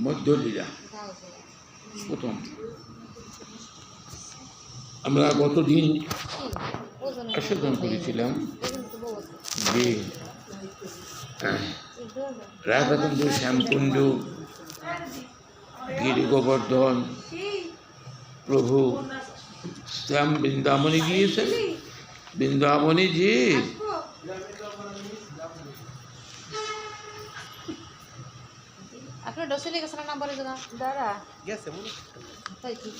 মধ্যলীলা প্রথম। আমরা গতদিন আস্বাদন করেছিলাম যে রাধাকুণ্ড, শ্যামকুণ্ড, গিরি গোবর্ধন প্রভু শ্যাম বৃন্দাবনে গিয়েছেন। বৃন্দাবনে যে আপনার ডসে লেগেছে না নাম্বারে দাদা দাদা গেছে তাই কি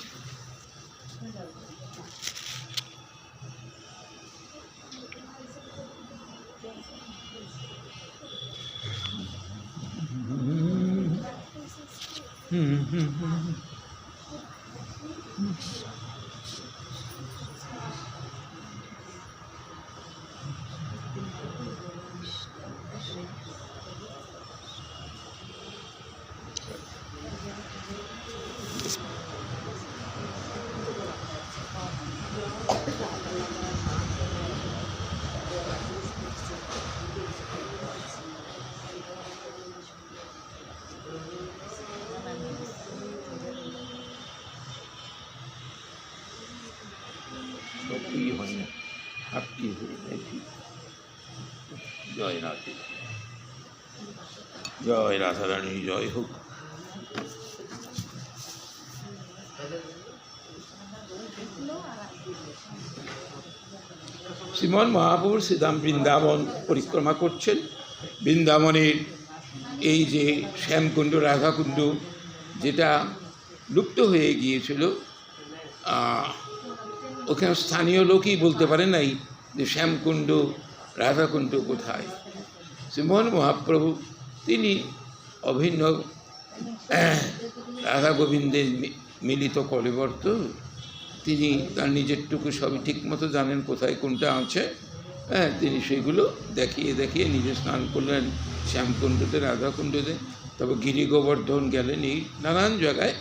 হয় না, হাতটি জয় রাধে, জয় রাধারানী, জয় হোক। শ্রীমন মহাপ্রভু শ্রীধাম বৃন্দাবন পরিক্রমা করছেন। বৃন্দাবনের এই যে শ্যামকুণ্ড, রাধাকুণ্ড যেটা লুপ্ত হয়ে গিয়েছিল, ওখানে স্থানীয় লোকই বলতে পারে নাই যে শ্যামকুণ্ড, রাধাকুণ্ড কোথায়। শ্রীমোহন মহাপ্রভু তিনি অভিন্ন রাধা গোবিন্দের মিলিত কলেবর্ত। তিনি তার নিজেরটুকু সবই ঠিকমতো জানেন কোথায় কোনটা আছে। তিনি সেগুলো দেখিয়ে দেখিয়ে নিজে স্নান করলেন শ্যামকুণ্ডতে, রাধাকুণ্ডতে। তবে গিরি গোবর্ধন গেলেন, এই নানান জায়গায়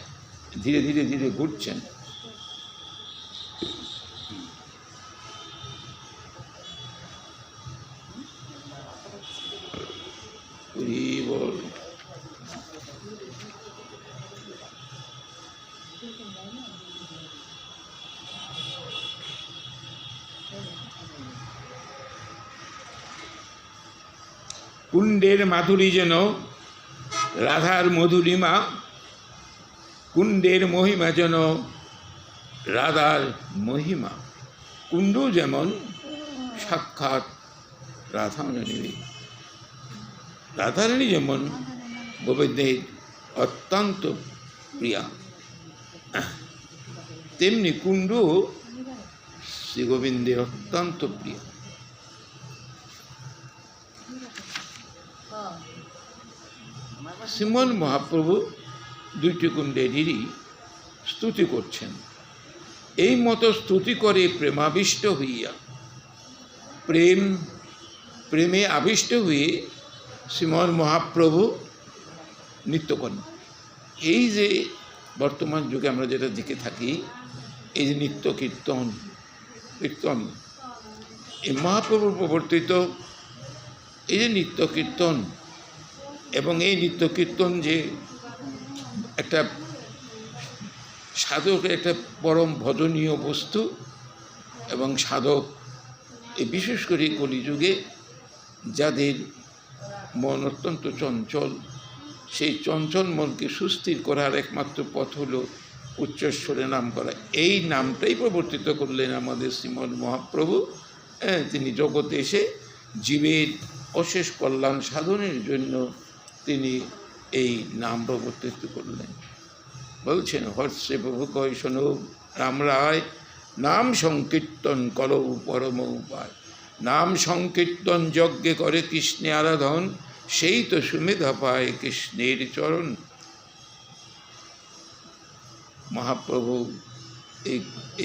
ধীরে ধীরে ধীরে ঘুরছেন। কুণ্ডের মাধুরী যেন রাধার মধুরিমা, কুণ্ডের মহিমা যেন রাধার মহিমা। কুণ্ড যেমন সাক্ষাৎ রাধারানী, রাধারানী যেমন গোবিন্দের অত্যন্ত প্রিয়া, তেমনি কুণ্ড শ্রী গোবিন্দের অত্যন্ত প্রিয়। শ্রীমন মহাপ্রভু দুইটি কুণ্ডেরই স্তুতি করছেন। এই মতো স্তুতি করে প্রেমাবিষ্ট হইয়া, প্রেমে আবিষ্ট হয়ে শ্রীমন মহাপ্রভু নৃত্য করেন। এই যে বর্তমান যুগে আমরা যেটা দেখে থাকি, এই যে নিত্য কীর্তন, এই মহাপ্রভুর প্রবর্তিত এই যে নিত্য কীর্তন, এবং এই নিত্য কীর্তন যে একটা সাধকের একটা পরম ভজনীয় বস্তু, এবং সাধক এই বিশেষ করে কলিযুগে যাদের মন অত্যন্ত চঞ্চল, সেই চঞ্চল মনকে সুস্থির করার একমাত্র পথ হলো উচ্চস্বরে নাম করা। এই নামটাই প্রবর্তিত করলেন আমাদের শ্রীমন মহাপ্রভু। তিনি জগতে এসে জীবের অশেষ কল্যাণ সাধনের জন্য তিনি এই নাম প্রবর্তিত করলেন। বলছেন, হর্ষে প্রভু কয় শোনো রাম রায়, নাম সংকীর্তন করো পরম উপায়। নাম সংকীর্তন যজ্ঞে করে কৃষ্ণে আরাধন, সেই তো সুমেধা পায় কৃষ্ণের চরণ। মহাপ্রভু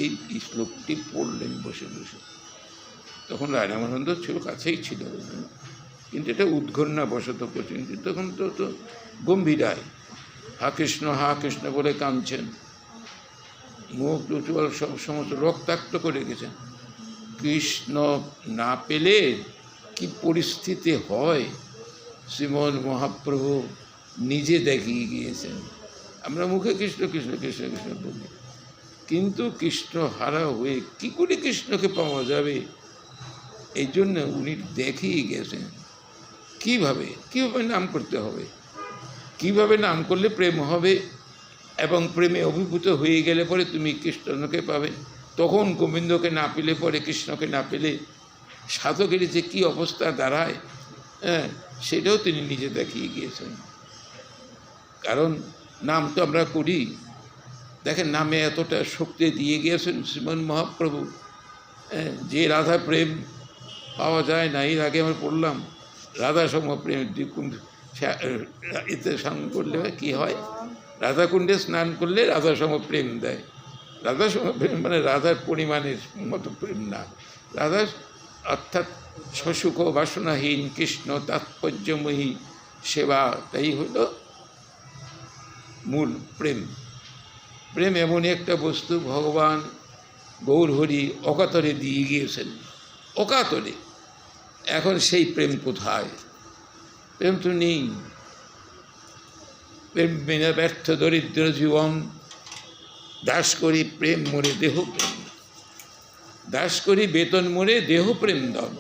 এই শ্লোকটি পড়লেন বসে বসে। তখন রায়রামানন্দ ছিল, কাছেই ছিল, কিন্তু এটা উদ্ঘন্না বশত করছেন। তখন তো গম্ভীরায় হা কৃষ্ণ বলে কাঁদছেন, মুখ উজ্জ্বল সব সমস্ত রক্তাক্ত করে গেছেন। কৃষ্ণ না পেলে কি পরিস্থিতি হয়, শ্রীমন মহাপ্রভু নিজে দেখিয়ে গিয়েছেন। আমরা মুখে কৃষ্ণ কৃষ্ণ কৃষ্ণ কৃষ্ণ বলি, কিন্তু কৃষ্ণ হারা হয়ে কী করে কৃষ্ণকে পাওয়া যাবে? এই জন্য উনি দেখিয়ে গেছেন কীভাবে নাম করতে হবে, কীভাবে নাম করলে প্রেম হবে, এবং প্রেমে অভিভূত হয়ে গেলে পরে তুমি কৃষ্ণকে পাবে। তখন গোবিন্দকে না পেলে পরে, কৃষ্ণকে না পেলে সাধকের যে কী অবস্থা দাঁড়ায়, হ্যাঁ, সেটাও তিনি নিজে দেখিয়ে গিয়েছেন। কারণ নাম তো আমরা করি, দেখেন নামে এতটা শক্তি দিয়ে গিয়েছেন শ্রীমন মহাপ্রভু। যে রাধা প্রেম পাওয়া যায় না, এর আগে আমরা পড়লাম রাধা সম প্রেম দ্বিকুণ্ড, এতে স্নান করলে কী হয়? রাধাকুণ্ডে স্নান করলে রাধা সম প্রেম দেয়। রাধা সম প্রেম মানে রাধার পরিমাণের মতো প্রেম না, রাধা অর্থাৎ সসুখ বাসনাহীন কৃষ্ণ তাৎপর্যময়ী সেবা, তাই হলো মূল প্রেম। প্রেম এমনই একটা বস্তু ভগবান গৌরহরি অকাতরে দিয়ে গিয়েছেন, অকাতরে। এখন সেই প্রেম কোথায়? প্রেম তো নেই। প্রেম বিনা ব্যর্থ দরিদ্র জীবন, দাস করি প্রেম মোরে দেহ প্রেম, দাস করি বেতন মোরে দেহ প্রেম দন।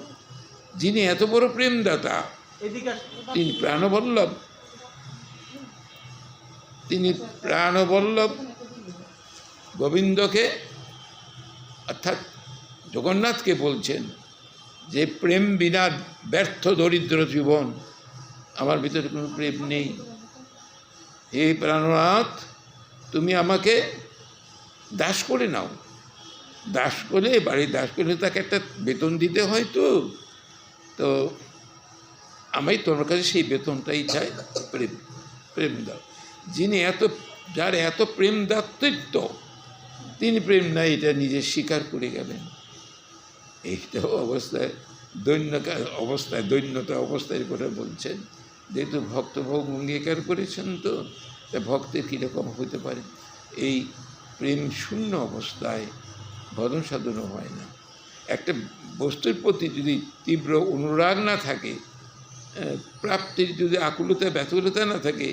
যিনি এত বড় প্রেমদাতা, তিনি প্রাণবল্লভ, তিনি প্রাণবল্লভ গোবিন্দকে অর্থাৎ জগন্নাথকে বলছেন যে প্রেম বিনা ব্যর্থ দরিদ্র জীবন, আমার ভিতরে কোনো প্রেম নেই। হে প্রাণনাথ, তুমি আমাকে দাস করে নাও। দাস করলে, বাড়ির দাস করলে তাকে একটা বেতন দিতে হয়, তো আমি তোমার কাছে সেই বেতনটাই চাই, প্রেম, প্রেম দাও। যিনি যার এত প্রেম দাতৃত্ব, তিনি প্রেম নাই এটা নিজে স্বীকার করে গেলেন। এইটাও অবস্থায় দৈন্যতা অবস্থায় কথা বলছেন, যেহেতু ভক্তভোগ অঙ্গীকার করেছেন, তো ভক্তের কীরকম হতে পারে? এই প্রেম শূন্য অবস্থায় ভজন সাধনও হয় না। একটা বস্তুর প্রতি যদি তীব্র অনুরাগ না থাকে, প্রাপ্তির যদি আকুলতা ব্যাকুলতা না থাকে,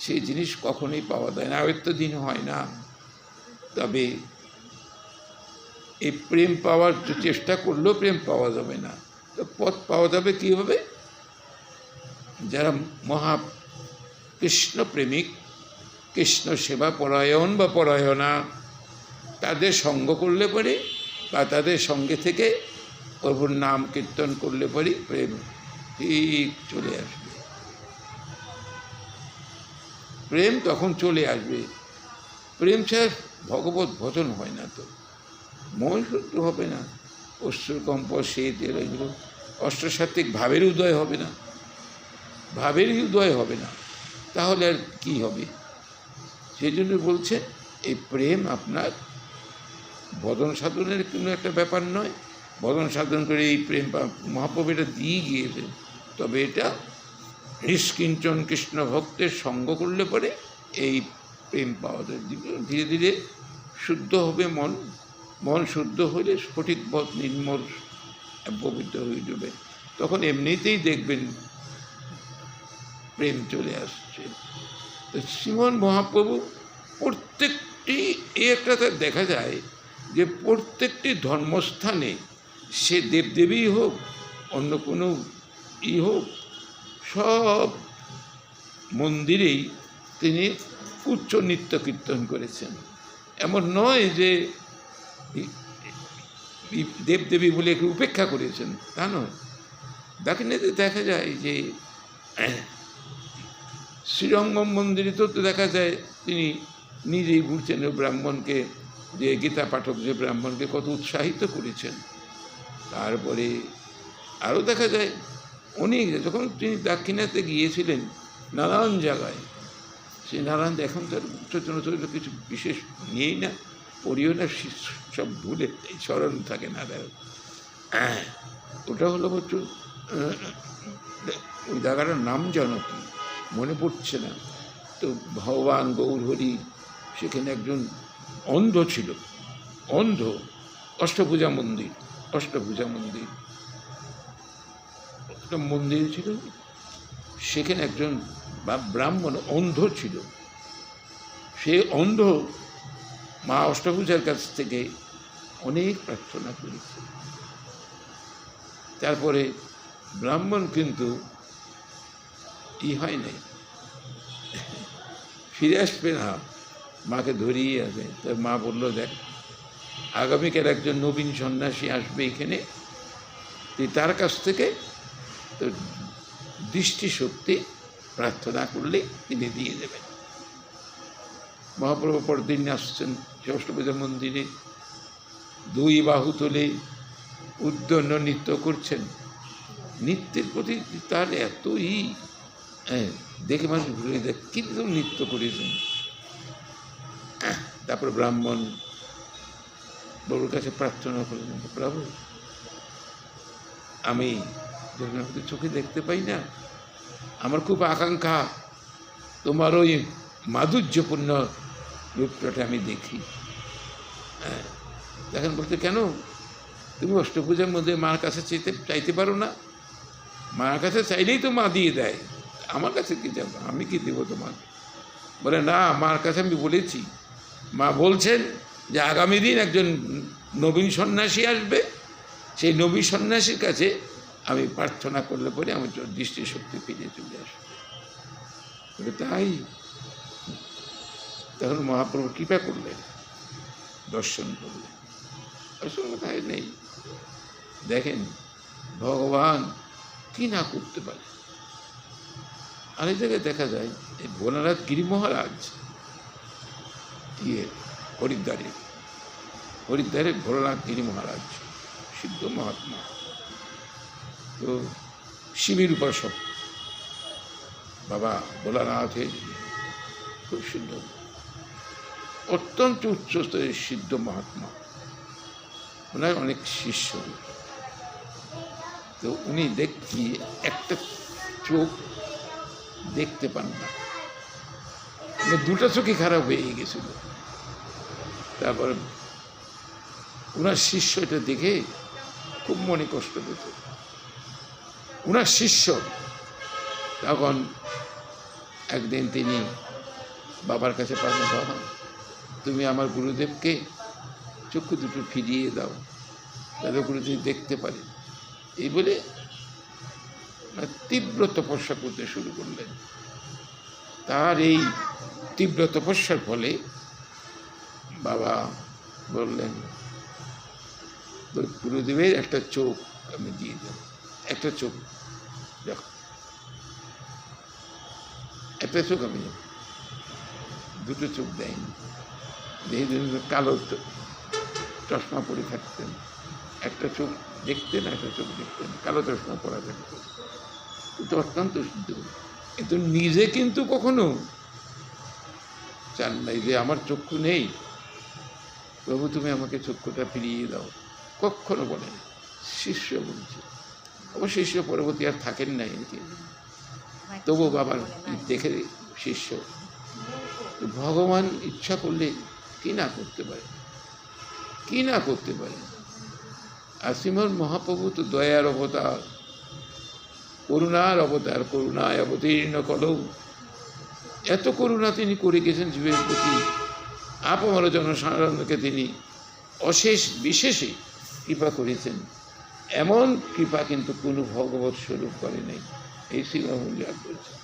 সেই জিনিস কখনোই পাওয়া যায় না, আয়ত্তদিন হয় না। তবে এই প্রেম পাওয়ার চেষ্টা করলেও প্রেম পাওয়া যাবে না। তো পথ পাওয়া যাবে কীভাবে? যারা মহা কৃষ্ণ প্রেমিক, কৃষ্ণ সেবা পরায়ণ বা পরায়ণা, তাদের সঙ্গ করলে পরে বা তাদের সঙ্গে থেকে প্রভুর নাম কীর্তন করলে পরে প্রেম ঠিক চলে আসবে। প্রেম তখন চলে আসবে। প্রেম ছাড়া ভগবত ভজন হয় না, তো মন শুদ্ধ হবে না, অশ্রুকম্প শীত এগুলো অষ্টসাত্ত্বিক ভাবের উদয় হবে না, ভাবেরই উদয় হবে না, তাহলে আর কী হবে? সেই জন্য বলছে এই প্রেম আপনার ভজন সাধনের কোনো একটা ব্যাপার নয়। ভজন সাধন করে এই প্রেম মহাপ্রভু এটা দিয়ে গিয়েছে। তবে এটা নিষ্কিঞ্চন কৃষ্ণ ভক্তের সঙ্গ করলে পরে এই প্রেম পাওয়া যায়। ধীরে ধীরে শুদ্ধ হবে মন, মন শুদ্ধ হলে সঠিক পথ নির্মল পবিত্র হয়ে যাবে। তখন এমনিতেই দেখবেন প্রেম চলে আসছে। তো শ্রীমন মহাপ্রভু প্রত্যেকটি একটা দেখা যায় যে প্রত্যেকটি ধর্মস্থানে, সে দেবদেবী হোক অন্য কোনো হোক, সব মন্দিরেই তিনি উচ্চ নৃত্য কীর্তন করেছেন। এমন নয় যে দেবদেবী বলে উপেক্ষা করেছেন, তা নয়। দাক্ষিণাত্যে দেখা যায় যে শ্রীরঙ্গম মন্দিরে তো দেখা যায় তিনি নিজেই ঘুরছেন, ব্রাহ্মণকে, যে গীতা পাঠক যে ব্রাহ্মণকে কত উৎসাহিত করেছেন। তারপরে আরও দেখা যায় উনি যখন তিনি দাক্ষিণাত্যে গিয়েছিলেন নানান জায়গায়, সেই নানান এখন তার চৈতন্য চরিত্র কিছু বিশেষ নিয়েই না, পড়িও না, সব ভুলে স্মরণ থাকে না। ওটা হলো প্রচুর, ওই জায়গাটার নাম যেন কি মনে পড়ছে না। তো ভগবান গৌরহরি সেখানে একজন অন্ধ ছিল, অন্ধ, অষ্টভুজা মন্দির একটা মন্দির ছিল, সেখানে একজন বা ব্রাহ্মণ অন্ধ ছিল। সে অন্ধ মা অষ্টভুজার কাছ থেকে অনেক প্রার্থনা করেছে। তারপরে ব্রাহ্মণ কিন্তু হয় নাই, ফিরে আসবে না, মাকে ধরিয়ে আসবে। তার মা বলল, দেখ আগামীকাল একজন নবীন সন্ন্যাসী আসবে এখানে, তুই তার কাছ থেকে তোর দৃষ্টিশক্তি প্রার্থনা করলে তিনি দিয়ে দেবেন। মহাপ্রভু পরদিন আসছেন অষ্টভুজা মন্দিরে, দুই বাহু তুলে উদ্দণ্ড নৃত্য করছেন। নৃত্যের প্রতি তার এতই দেখে মানুষ ঘুরে দেখ কিন্তু নৃত্য করেছেন। তারপর ব্রাহ্মণ প্রভুর কাছে প্রার্থনা করলেন, প্রভু আমি যখন আমাদের চোখে দেখতে পাই না, আমার খুব আকাঙ্ক্ষা তোমার ওই মাধুর্যপূর্ণ রূপটা আমি দেখি। দেখেন বলতে, কেন তুমি অষ্টভুজার মধ্যে মার কাছে চাইতে পারো না? মার কাছে চাইলেই তো মা দিয়ে দেয়, আমার কাছে কি যাবো, আমি কি দেবো তোমার? বলে, না, মার কাছে আমি বলেছি, মা বলছেন যে আগামী দিন একজন নবীন সন্ন্যাসী আসবে, সেই নবীন সন্ন্যাসীর কাছে আমি প্রার্থনা করলে পরে আমার দৃষ্টিশক্তি ফিরে চলে আসবে। বলে, তাই? তখন মহাপ্রভু কৃপা করলেন, দর্শন করলেন। আসলে কোথায় নেই, দেখেন ভগবান কি না করতে পারে। আরেক জায়গায় দেখা যায় এই ভোলানাথ গিরি মহারাজ হরিদ্বারের ভোলানাথ গিরি মহারাজ সিদ্ধ মহাত্মা, তো শিবের উপাসক বাবা ভোলানাথের খুব সিদ্ধ, অত্যন্ত উচ্চস্তরের সিদ্ধ মহাত্মা। ওনার অনেক শিষ্য, তো উনি দেখি একটা চোখ দেখতে পান না, দুটো চোখই খারাপ হয়ে গেছিল। তারপর ওনার শিষ্য এটা দেখে খুব মনে কষ্ট পেত। ওনার শিষ্য তখন একদিন তিনি বাবার কাছে পাবেন, বাবা তুমি আমার গুরুদেবকে চক্ষু দুটো ফিরিয়ে দাও, যাতে গুরুদেব দেখতে পারে। এই বলে তীব্র তপস্যা করতে শুরু করলেন। তার এই তীব্র তপস্যার ফলে বাবা বললেন, গুরুদেবের একটা চোখ আমি দিয়ে দেব, একটা চোখ দেখো, একটা চোখ আমি, দুটো চোখ দেয়নি। কালো চশমা পরে থাকতেন, একটা চোখ দেখতেন, একটা চোখ দেখতেন, কালো চশমা পরা থাকতেন, কিন্তু অত্যন্ত শুদ্ধ। কিন্তু নিজে কিন্তু কখনো চান নাই যে আমার চক্ষু নেই, প্রভু তুমি আমাকে চক্ষুটা ফিরিয়ে দাও, কখনো বলেন। শিষ্য বলছে, অবশ্য শিষ্য পরবর্তী আর থাকেন নাই, তবু বাবার দেখে শিষ্য। ভগবান ইচ্ছা করলে কি না করতে পারে, কি না করতে পারে। আর শ্রীমৎ মহাপ্রভু তো দয়ার অবতার, করুণার অবতার, করুণায় অবতীর্ণ কলৌ। এত করুণা তিনি করে গেছেন জীবের প্রতি, আপামর জনসাধারণকে তিনি অশেষ বিশেষে কৃপা করেছেন। এমন কৃপা কিন্তু কোনো ভগবৎ স্বরূপ করে নাই, এই শ্রীমঙ্গল বলছেন।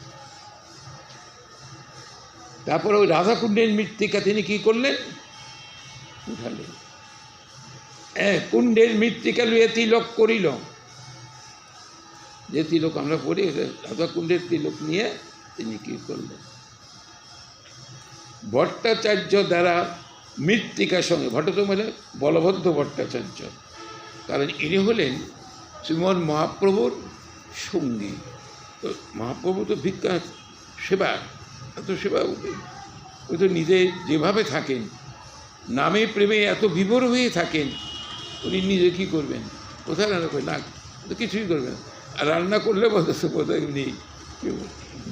তারপরে ওই রাধাকুণ্ডের মৃত্তিকা তিনি কি করলেন, উঠালেন। কুণ্ডের মৃত্তিকা লুয়ে তিলক করিল, যে তিলক আমরা পড়ি, রাধাকুণ্ডের তিলক নিয়ে তিনি কি করলেন, ভট্টাচার্য দ্বারা মৃত্তিকার সঙ্গে, ভট্টাচার্য মানে বলভদ্র ভট্টাচার্য, কারণ ইনি হলেন শ্রীমৎ মহাপ্রভুর সঙ্গী। তো মহাপ্রভু তো ভিক্ষা সেবা, এত সেবা, ওই তো নিজে যেভাবে থাকেন, নামে প্রেমে এত বিভোর হয়ে থাকেন, উনি নিজে কী করবেন, কোথায় রান্না করে না, তো কিছুই করবেন না। আর রান্না করলে বলতেছে কোথায় নেই,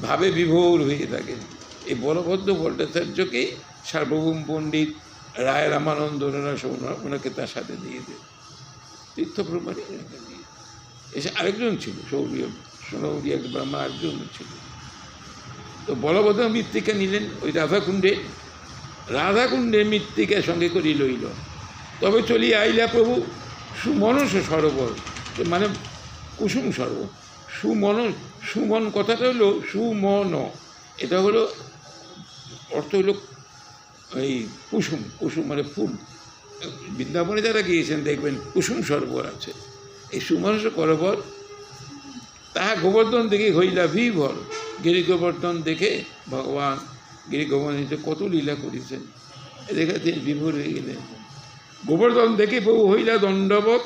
ভাবে বিভোর হয়ে থাকেন। এই বলভদ্র ভট্টাচার্যকেই সার্বভৌম পণ্ডিত রায় রামানন্দ ওনাকে তার সাথে দিয়ে দেন, তীর্থভ্রমণে দিয়ে। এসে আরেকজন ছিল সৌরীয়, সোনৌরি এক ব্রাহ্মণ আরেকজন ছিল। তো বলভদ্র মৃত্তিকা নিলেন ওই রাধাকুণ্ডে মৃত্তিকা সঙ্গে করি লইল। তবে চলিয়া আইলা প্রভু সুমনস সরোবর, মানে কুসুম সরোবর। সুমন কথাটা হলো সুমন, এটা হলো অর্থ হলো এই কুসুম মানে ফুল। বৃন্দাবনে যারা গিয়েছেন দেখবেন কুসুম সরোবর আছে। এই সুমনস সরোবর তাহা গোবর্ধন দেখে হইলা বিভোর। গিরি গোবর্ধন দেখে ভগবান গিরি গোবর্ধন কত লীলা করেছেন, দেখে তিনি বিভোর হয়ে গেলেন। গোবর্ধন দেখে প্রভু হইলা দণ্ডবত,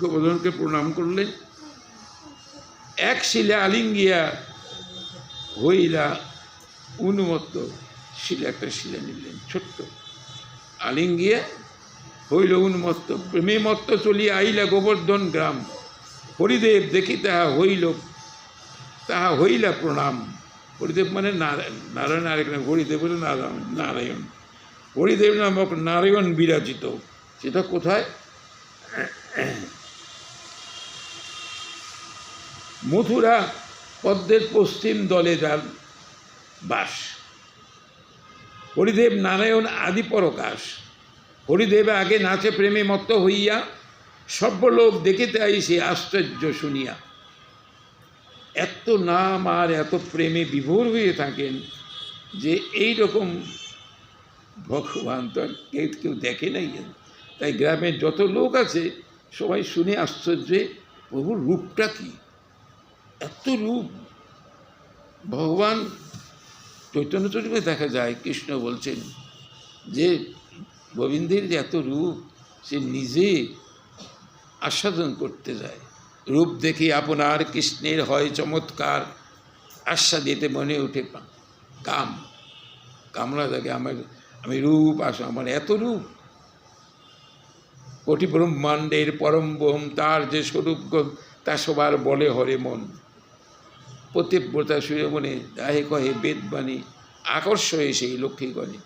গোবর্ধনকে প্রণাম করলেন। এক শিলা আলিঙ্গিয়া হইলা উন্মত্ত, একটা শিলা নিলেন ছোট্ট, আলিঙ্গিয়া হইল উন্মত্ত। প্রেমে মত্ত চলিয়া আইলা গোবর্ধন গ্রাম। হরিদেব দেখি তাহা হইলা প্রণাম। হরিদেব মানে নারায়ণ, আরেক নাম হরিদেব হল নারায়ণ। হরিদেব নামক নারায়ণ বিরাজিত। সেটা কোথায়? মথুরা পদ্মের পশ্চিম দলে যার বাস। হরিদেব নারায়ণ আদি পরকাশ। হরিদেব আগে নাচে প্রেমে মত্ত হইয়া, সর্বলোক দেখিতে আইসে আশ্চর্য শুনিয়া। এত নাম আর এত প্রেমে বিভোর হয়ে থাকেন যে এই রকম ভগবান তো আর কেউ দেখে নাই। তাই গ্রামের যত লোক আছে সবাই শুনে আশ্চর্যে প্রভুর রূপটা কি, এত রূপ। ভগবান চৈতন্য চরিত্রে দেখা যায় কৃষ্ণ বলছেন যে গোবিন্দের যে এত রূপ সে নিজে আস্বাদন করতে যায়। রূপ দেখি আপনার কৃষ্ণের হয় চমৎকার, আস্বাদিতে মনে ওঠে কামনা থাকে আমি রূপ আমার এত রূপ। কোটি ব্রহ্মাণ্ডের পরম বোম তার যে স্বরূপ তা সবার বলে হরে মন। পতিব্রতা সূর্যমণি দাহে কহে বেদবাণী, আকর্ষ হয়ে সেই লক্ষ্মীগণে।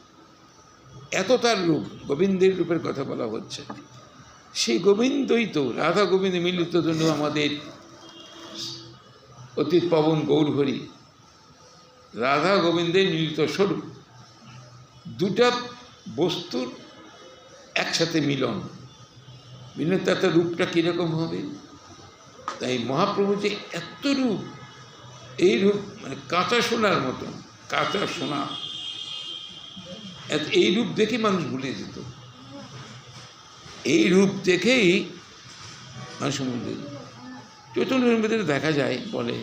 এত তার রূপ, গোবিন্দের রূপের কথা বলা হচ্ছে। সেই গোবিন্দই তো রাধা গোবিন্দ মিলিত জন্য আমাদের অতীত পবন গৌরহরি, রাধা গোবিন্দের মিলিত স্বরূপ। দুটা বস্তুর একসাথে মিলন, তাতে রূপটা কীরকম হবে। তাই মহাপ্রভু যে এত রূপ, এই রূপ মানে কাঁচা সোনার মতন, কাঁচা সোনা। এই রূপ দেখে মানুষ ভুলে যেত, এই রূপ দেখেই মানুষ ভুলে যেত। চৈতন্যের মধ্যে দেখা যায়, বলে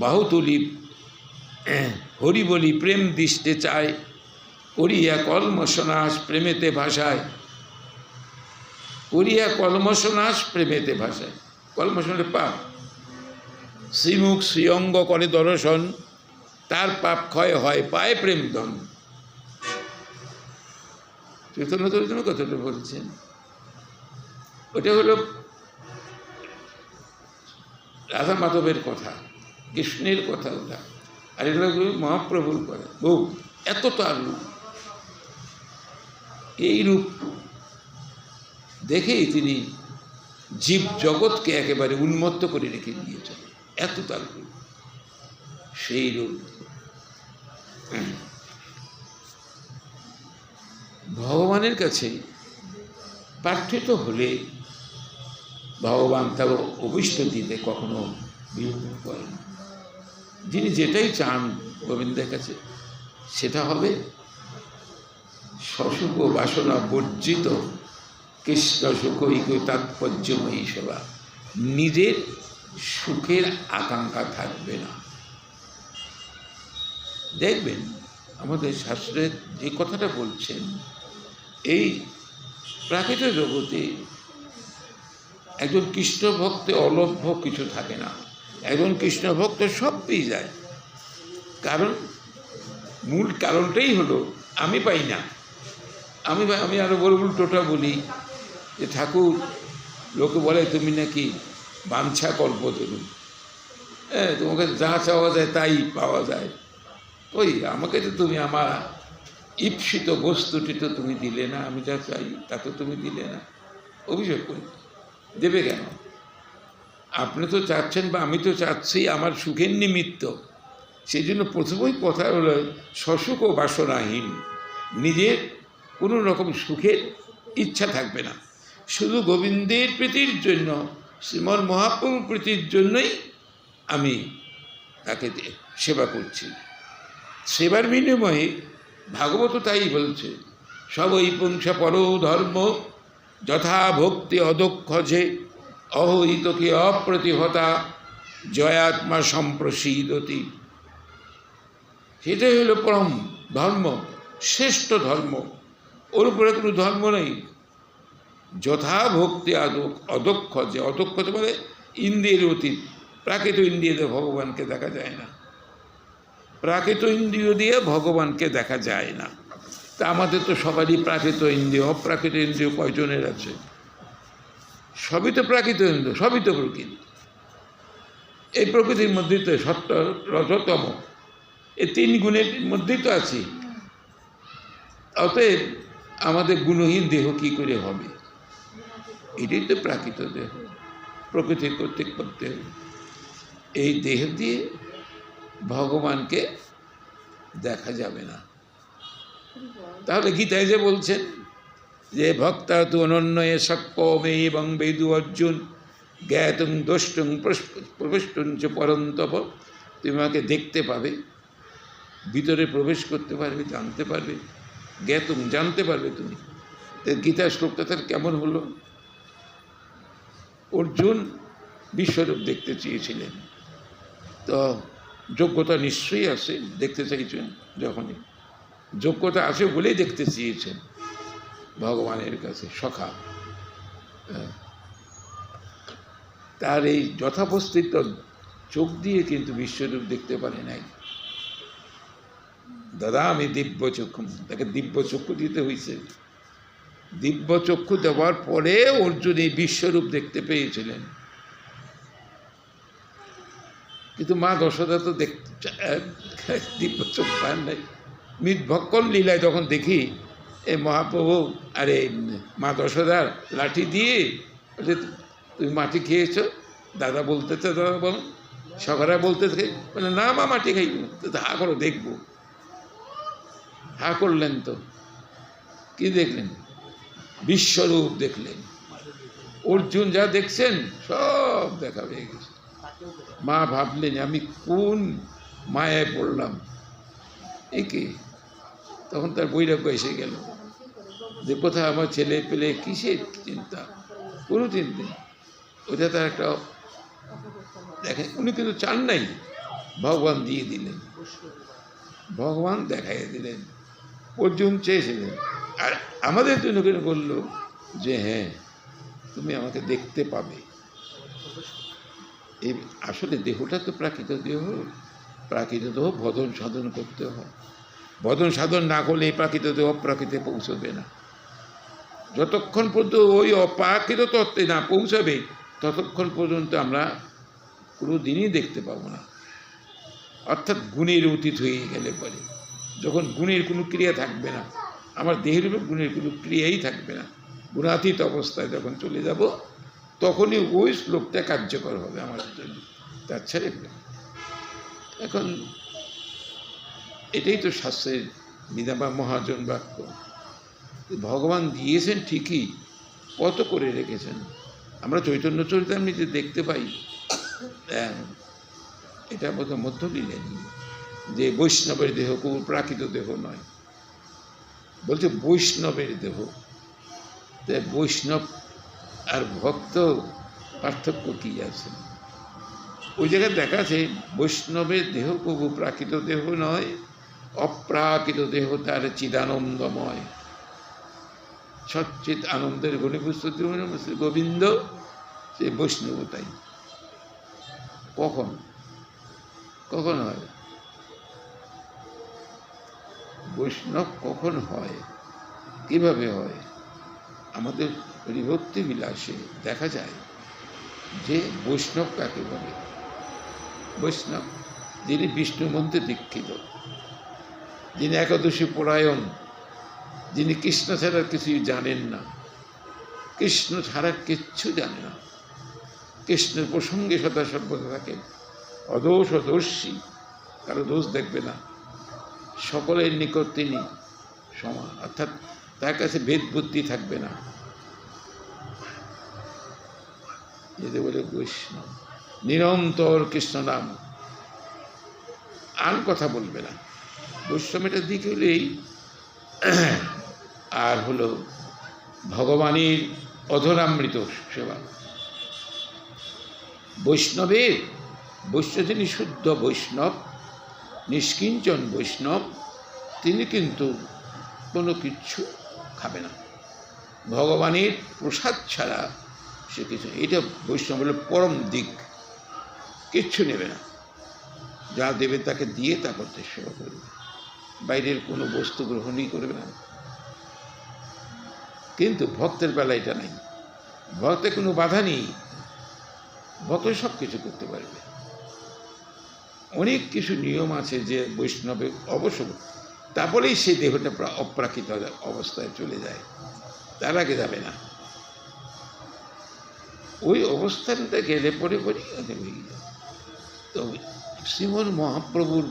বাহুতলি হরি বলি প্রেম দিশতে চায়, করিয়া কলমসনাশ প্রেমেতে ভাষায়। করিয়া কলমসনাশ প্রেমেতে ভাষায়। কলমসনে পাপ, শ্রীমুখ শ্রীঅঙ্গ করে দর্শন, তার পাপ ক্ষয় হয় পায় প্রেম ধন। চৈতন্য চরিতামৃত কথাটা বলছেন, ওটা হলো রাধা মাধবের কথা, কৃষ্ণের কথা ওটা। আর এটা হলো মহাপ্রভুর কথা। বহু এত তার রূপ, এই রূপ দেখেই তিনি জীব জগৎকে একেবারে উন্মত্ত করে রেখে দিয়েছেন। এত তার রূপ, সেই রূপ। ভগবানের কাছে প্রার্থিত হলে ভগবান তার অভিষ্ট দিতে কখনো বিলম্ব করেন। যিনি যেটাই চান গোবিন্দের কাছে সেটা হবে। সসুখ বাসনা বর্জিত কৃষ্ণ সুখৈক তাৎপর্যময়ী সেবা। নিজের সুখের আকাঙ্ক্ষা থাকবে না। দেখবেন আমাদের শাস্ত্রের যে কথাটা বলছেন, এই প্রাকৃত জগতে একজন কৃষ্ণ ভক্তে অলভ্য কিছু থাকে না। একজন কৃষ্ণ ভক্ত সব পেয়ে যায়। কারণ মূল কারণটাই হলো আমি পাই না। আমি আরও উল্টোটা বলি যে ঠাকুর, লোকে বলে তুমি নাকি বাঞ্ছা কল্পতরু, তোমাকে যা চাওয়া যায় তাই পাওয়া যায়। ওই আমাকে তো তুমি আমার ঈপ্সিত বস্তুটি তো তুমি দিলে না, আমি যা চাই তা তো তুমি দিলে না। অভিযোগ করি, দেবে কেন? আপনি তো চাচ্ছেন বা আমি তো চাচ্ছি আমার সুখের নিমিত্ত, সেই জন্য প্রথমেই কথা হলো সসুখ ও বাসনাহীন, নিজের কোনো রকম সুখের ইচ্ছা থাকবে না, শুধু গোবিন্দের প্রীতির জন্য, শ্রীমন মহাপ্রভুর প্রীতির জন্যই আমি তাকে সেবা করছি। সেবার বিনিময়ে ভাগবত তাই বলছে, সবই পুংসা পর ধর্ম যথা ভক্তি অদক্ষ যে অহিতকে অপ্রতিহতা জয়াত্মা সম্প্রসীদতি। সেটাই হলো পরম ধর্ম, শ্রেষ্ঠ ধর্ম, ওর উপরে কোনো ধর্ম নেই। যথা ভক্তি অদক্ষ যে, অদক্ষতা মানে ইন্দ্রিয়ের অতীত, প্রাকৃত ইন্দ্রিয় দিয়ে ভগবানকে দেখা যায় না, প্রাকৃত ইন্দ্রিয় দিয়ে ভগবানকে দেখা যায় না। তা আমাদের তো সবারই প্রাকৃত ইন্দ্রিয়, অপ্রাকৃত ইন্দ্রিয় কয়জনের আছে? সবই তো প্রাকৃত ইন্দ্রিয়, সবই তো প্রকৃতি। এই প্রকৃতির মধ্যেই তো সত্য রজতম, এই তিন গুণের মধ্যেই তো আছি। অতএব আমাদের গুণহীন দেহ কি করে হবে? এটাই তো প্রাকৃত দেহ, প্রকৃতির কর্তৃক দেহ। এই দেহ দিয়ে ভগবানকে দেখা যাবে না। তাহলে গীতায় যে বলছেন যে ভক্তা তু অনন্যয়ে সক্কমে এবং বেদু অর্জুন জ্ঞাতুং দ্রষ্টুং প্রবেষ্টুং চ পরন্তপ, তুমি আমাকে দেখতে পাবে, ভিতরে প্রবেশ করতে পারবে, জানতে পারবে, জ্ঞাতুং জানতে পারবে তুমি। গীতার শ্লোকটা তার কেমন হলো? অর্জুন বিশ্বরূপ দেখতে চেয়েছিলেন, তো যোগ্যতা নিশ্চয়ই আছে, দেখতে চাইছেন, যখনই যোগ্যতা আছে বলেই দেখতে চেয়েছেন ভগবানের কাছে সখা। তার এই যথাবস্থিত চোখ দিয়ে কিন্তু বিশ্বরূপ দেখতে পারে নাই। দাদা আমি দিব্য চক্ষু, তাকে দিব্য চক্ষু দিতে হয়েছে। দিব্য চক্ষু দেওয়ার পরে অর্জুন এই বিশ্বরূপ দেখতে পেয়েছিলেন। কিন্তু মা যশোদা তো দিব্য চোখ পান নাই। মৃৎভক্ষণ লীলায় যখন দেখি এই মহাপ্রভু আর এই মা যশোদার লাঠি দিয়ে বলছে, তুমি মাটি খেয়েছ? দাদা বলতেছে, দাদা বলো, সকারা বলতে থাকে, বলে না মা মাটি খাইব, তো হা করো দেখবো। হা করলেন, তো কি দেখলেন? বিশ্বরূপ দেখলেন। অর্জুন যা দেখছেন সব দেখা হয়ে গেছে। মা ভাবলেন আমি কোন মায়ায় পড়লাম, একে। তখন তার বৈরাগ্য এসে গেল যে কোথায় আমার ছেলে পেলে, কিসের চিন্তা, কোনো চিন্তা নেই। ওইটা তার একটা দেখেন, উনি কিন্তু চান নাই, ভগবান দিয়ে দিলেন, ভগবান দেখাই দিলেন। অর্জুন চেয়েছিলেন, আর আমাদের জন্য করে বলল যে হ্যাঁ তুমি আমাকে দেখতে পাবে। এই আসলে দেহটা তো প্রাকৃত দেহ, প্রাকৃত দেহ ভজন সাধন করতে হয়। ভজন সাধন না করলে এই প্রাকৃত দেহ অপ্রাকৃতে পৌঁছবে না। যতক্ষণ পর্যন্ত ওই অপ্রাকৃত তত্ত্বে না পৌঁছাবে, ততক্ষণ পর্যন্ত আমরা কোনো দিনই দেখতে পাবো না। অর্থাৎ গুণের অতীত হয়ে গেলে পরে, যখন গুণের কোনো ক্রিয়া থাকবে না, আমার দেহের উপর গুণের কোনো ক্রিয়াই থাকবে না, গুণাতীত অবস্থায় যখন চলে যাব, তখনই ওই শ্লোকটা কার্যকর হবে আমার জন্য। তাছাড়া এখন এটাই তো শাস্ত্রের বিধান বা মহাজন বাক্য। ভগবান দিয়েছেন ঠিকই, কত করে রেখেছেন। আমরা চৈতন্য চরিতামৃতে দেখতে পাই, এটা বোধ মধ্য দিলেন যে বৈষ্ণবের দেহ কোনো প্রাকৃত দেহ নয়, বলছে বৈষ্ণবের দেহ। বৈষ্ণব আর ভক্ত পার্থক্য কী আছে? ওই জায়গায় দেখা আছে বৈষ্ণবের দেহ কবু প্রাকৃত দেহ নয়, অপ্রাকৃত দেহ তার চিদানন্দময়, সচ্চিত আনন্দের ঘনীভূত গোবিন্দ, সে বৈষ্ণবতাই। কখন কখন হয় বৈষ্ণব? কখন হয়, কিভাবে হয়? আমাদের হরিভক্তি বিলাসে দেখা যায় যে বৈষ্ণব কাকে বলে। বৈষ্ণব যিনি বিষ্ণু মন্ত্রে দীক্ষিত, যিনি একাদশী পরায়ণ, যিনি কৃষ্ণ ছাড়া কিছুই জানেন না, কৃষ্ণ ছাড়া কিচ্ছু জানে না, কৃষ্ণের প্রসঙ্গে সদা সর্বদা থাকেন, অদোষ অদর্শী, কারো দোষ দেখবে না, সকলের নিকট তিনি সমান, অর্থাৎ তার কাছে ভেদ বুদ্ধি থাকবে না। যেতে বলে বৈষ্ণব, নিরন্তর কৃষ্ণ নাম, আর কথা বলবে না। বৈষ্ণবের দিক হলেই আর হলো ভগবানের অধরামৃত সেবা। বৈষ্ণবের যিনি শুদ্ধ বৈষ্ণব, নিষ্কিঞ্চন বৈষ্ণব, তিনি কিন্তু কোনো কিচ্ছু খাবে না, ভগবানের প্রসাদ ছাড়া সে কিছু। এটা বৈষ্ণবের পরম দিক, কিচ্ছু নেবে না, যা দেবে তাকে দিয়ে তারপর সেবা করবে, বাইরের কোনো বস্তু গ্রহণই করবে না। কিন্তু ভক্তের বেলা এটা নাই, ভক্তের কোনো বাধা নেই, ভক্ত সব কিছু করতে পারবে। অনেক কিছু নিয়ম আছে যে বৈষ্ণবের অবশ্য, তারপরেই সেই দেহটা অপ্রাকৃত অবস্থায় চলে যায়, তার আগে যাবে না। ওই অবস্থানটা গেলে পরে হয়ে যায়। তো শ্রীমন মহাপ্রভুর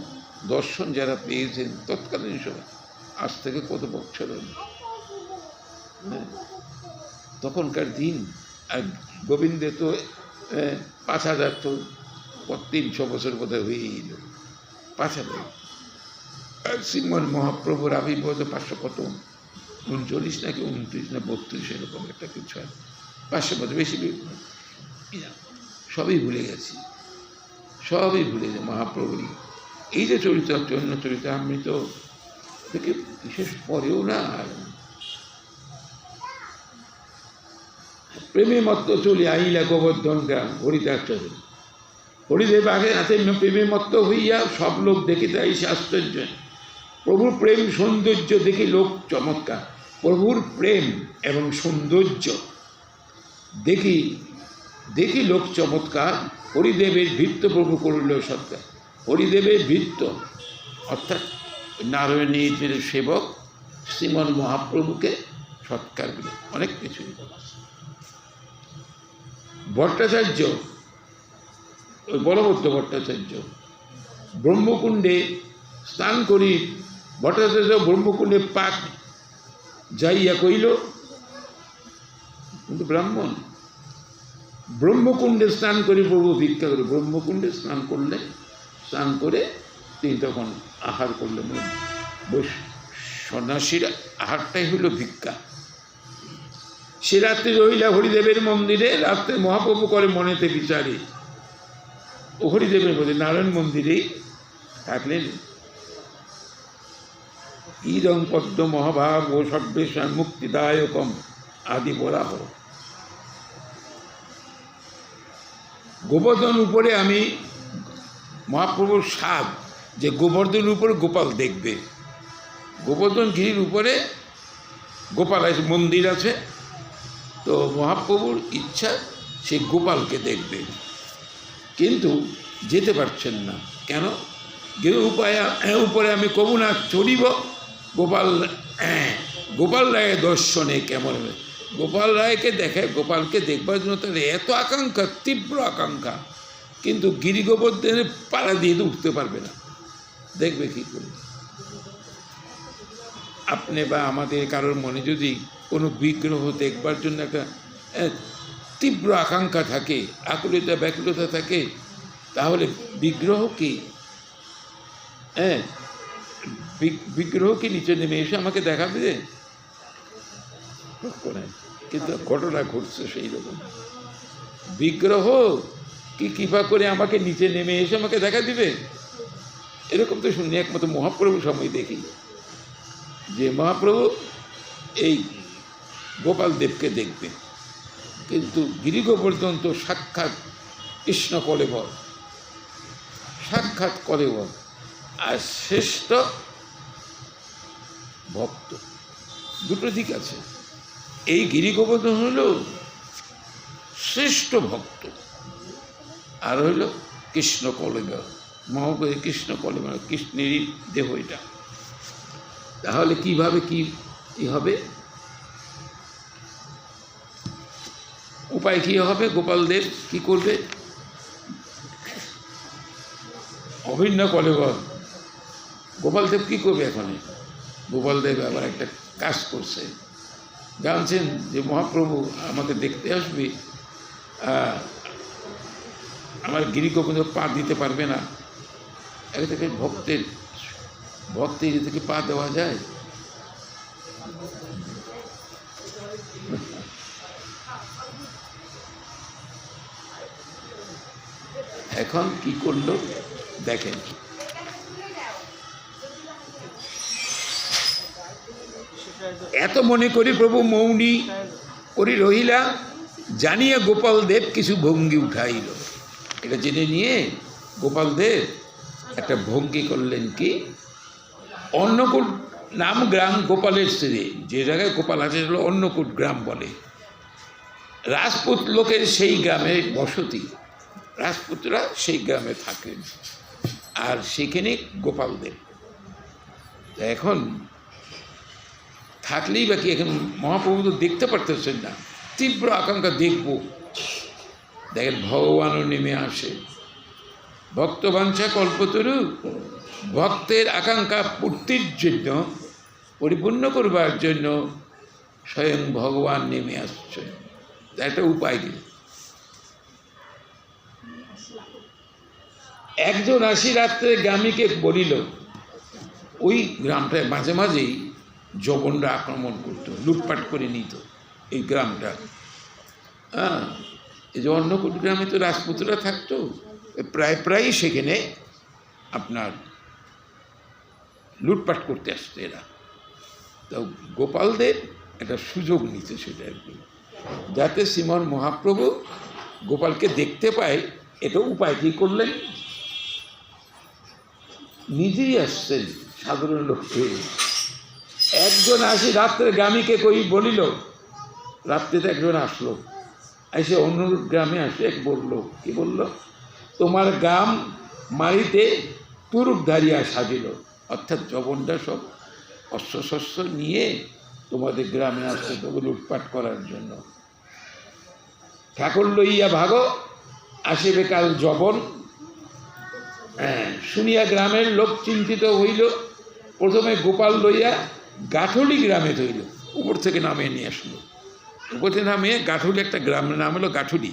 দর্শন যারা পেয়েছেন তৎকালীন সময়, আজ থেকে কত বছর হল, তখনকার দিন, আর গোবিন্দে তো 5000 তো 300 বছর বোধহয় হয়ে গেল, 5000। আর শ্রীমন মহাপ্রভুর আবির্ভাব 500 কত 39 নাকি 29 না 32 এরকম একটা কিছু হয়, 500 বছর বেশি, সবই ভুলে গেছি, সবই ভুলে যায় মহাপ্রভুরই। এই যে চরিত্র, অন্য চরিত্র আমৃত থেকে বিশেষ পরেও না, প্রেমে মত্ত চলি আইলা গোবর্ধন গ্রাম হরিদাস চরণ, হরিদেব আগে হাতে প্রেমে মত্ত হইয়া সব লোক দেখিতে আইসে আশ্চর্য, প্রভুর প্রেম সৌন্দর্য দেখি লোক চমৎকার, প্রভুর প্রেম এবং সৌন্দর্য দেখি লোক চমৎকার, হরিদেবের ভৃত্য প্রভু করিল সৎকার। হরিদেবের ভৃত্য অর্থাৎ নারায়ণীর সেবক শ্রীমন মহাপ্রভুকে সৎকার দিল, অনেক কিছুই। ভট্টাচার্য, ওই বলভদ্র ভট্টাচার্য ব্রহ্মকুণ্ডে স্নান করি, ভট্টাচার্য ব্রহ্মকুণ্ডে পাক যাইয়া কইল, কিন্তু ব্রাহ্মণ, ব্রহ্মকুণ্ডে স্নান করি প্রভু ভিক্ষা করে, ব্রহ্মকুণ্ডে স্নান করলেন, স্নান করে তিনি তখন আহার করলেন। সন্ন্যাসীর আহারটাই হইল ভিক্ষা। সে রাত্রি রহিলা হরিদেবের মন্দিরে, রাত্রে মহাপ্রভু করে মনেতে বিচারে, ও হরিদেবের মধ্যে নারায়ণ মন্দিরেই থাকলেন। ইদং পদ্ম মহাভাব ও সর্বেশ্বর মুক্তিদায়কম আদি বলা হোক। গোবর্ধন উপরে আমি, মহাপ্রভুর সাধ যে গোবর্ধনের উপরে গোপাল দেখবে, গোবর্ধন গিরির উপরে গোপাল আছে, মন্দির আছে, তো মহাপ্রভুর ইচ্ছা সে গোপালকে দেখবে, কিন্তু যেতে পারছেন না। কেন? গিরি উপরে আমি কবু না চড়িব, গোপাল রায়ের দর্শনে কেমন হবে। গোপাল রায়কে দেখে, গোপালকে দেখবার জন্য তার এত আকাঙ্ক্ষা, তীব্র আকাঙ্ক্ষা, কিন্তু গিরি গোবর্ধনে পাড়া দিয়ে তো উঠতে পারবে না, দেখবে কী করে। আপনি বা আমাদের কারোর মনে যদি কোনো বিগ্রহ দেখবার জন্য একটা তীব্র আকাঙ্ক্ষা থাকে, আকুলতা ব্যাকুলতা থাকে, তাহলে বিগ্রহ কি বিগ্রহ কি নিচে নেমে এসে আমাকে দেখাবে? কিন্তু ঘটনা ঘটছে সেই রকম। বিগ্রহ কি কৃপা করে আমাকে নিচে নেমে এসে আমাকে দেখা দিবে? এরকম তো শুনি। একমাত্র মহাপ্রভু সময় দেখি যে মহাপ্রভু এই গোপাল দেবকে দেখবে, কিন্তু গিরি গোবর্ধন তো সাক্ষাৎ কৃষ্ণ কলেবর, সাক্ষাৎ কলেবর, আর শ্রেষ্ঠ ভক্ত। দুটো দিক আছে। এই গিরি গোবর্ধন হইল শ্রেষ্ঠ ভক্ত, আর হইল কৃষ্ণ কলেবর, মহাপ্রভু কৃষ্ণ কলেবর, কৃষ্ণেরই দেহ এটা। তাহলে কিভাবে কি হবে? উপায় কী হবে? গোপালদেব কী করবে? অভিন্ন কলেবর। গোপালদেব কী করবে এখন? গোপালদেব আবার একটা কাজ করছে, জানছেন যে মহাপ্রভু আমাকে দেখতে আসবে, আমার গিরিগোবিন্দ পা দিতে পারবে না, এর থেকে ভক্তের থেকে পা দেওয়া যায়? এখন কি করলো দেখেন, এত মনে করি প্রভু মৌনী করি রহিলা, জানিয়ে গোপালদেব কিছু ভঙ্গি উঠাইল। এটা জেনে নিয়ে গোপালদেব একটা ভঙ্গি করলেন কি, অন্নকূট নাম গ্রাম গোপালের স্ত্রী, যে জায়গায় গোপাল আছে হলো অন্নকূট গ্রাম বলে, রাজপুত লোকের সেই গ্রামে বসতি, রাজপুতরা সেই গ্রামে থাকেন, আর সেখানে গোপালদেব। এখন থাকলেই বা কি, এখন মহাপ্রভু তো দেখতে পারতেছেন না, তীব্র আকাঙ্ক্ষা দেখব। দেখেন ভগবানও নেমে আসে, ভক্তবাঞ্ছা কল্পতরু, ভক্তের আকাঙ্ক্ষা পূর্তির জন্য, পরিপূর্ণ করবার জন্য স্বয়ং ভগবান নেমে আসছে। একটা উপায় কি, একজন আসি রাত্রে গ্রামীকে বলিল, ওই গ্রামটায় মাঝে মাঝেই যবনরা আক্রমণ করতো, লুটপাট করে নিত এই গ্রামটা। এই যে অন্নকূট গ্রামে তো রাজপুতরা থাকতো, প্রায়ই সেখানে আপনার লুটপাট করতে আসতো এরা। তো গোপালদের একটা সুযোগ নিতে সেটা আর কি, যাতে শ্রীমন মহাপ্রভু গোপালকে দেখতে পায়। এটা উপায় কী করলেন, নিজেই আসছেন সাধারণ লোককে। একজন আসি রাত্রে গ্রামীকে কই বলিল, রাত্রিতে একজন আসলো, এসে অন্য গ্রামে আসে এক বলল, কি বলল, তোমার গ্রাম মারিতে তুরুপ ধারিয়া সাজিল, অর্থাৎ যবনটা সব অস্ত্রশস্ত্র নিয়ে তোমাদের গ্রামে আসছে তবে লুটপাট করার জন্য। ঠাকুর লইয়া ভাগো, আসিবে কাল যবন। শুনিয়া গ্রামের লোক চিন্তিত হইল, প্রথমে গোপাল লইয়া গাঠলি গ্রামে ধইল, উপর থেকে নামিয়ে নিয়ে আসলো। উপর থেকে নামিয়ে গাঠলি, একটা গ্রামের নাম হলো গাঠুলি,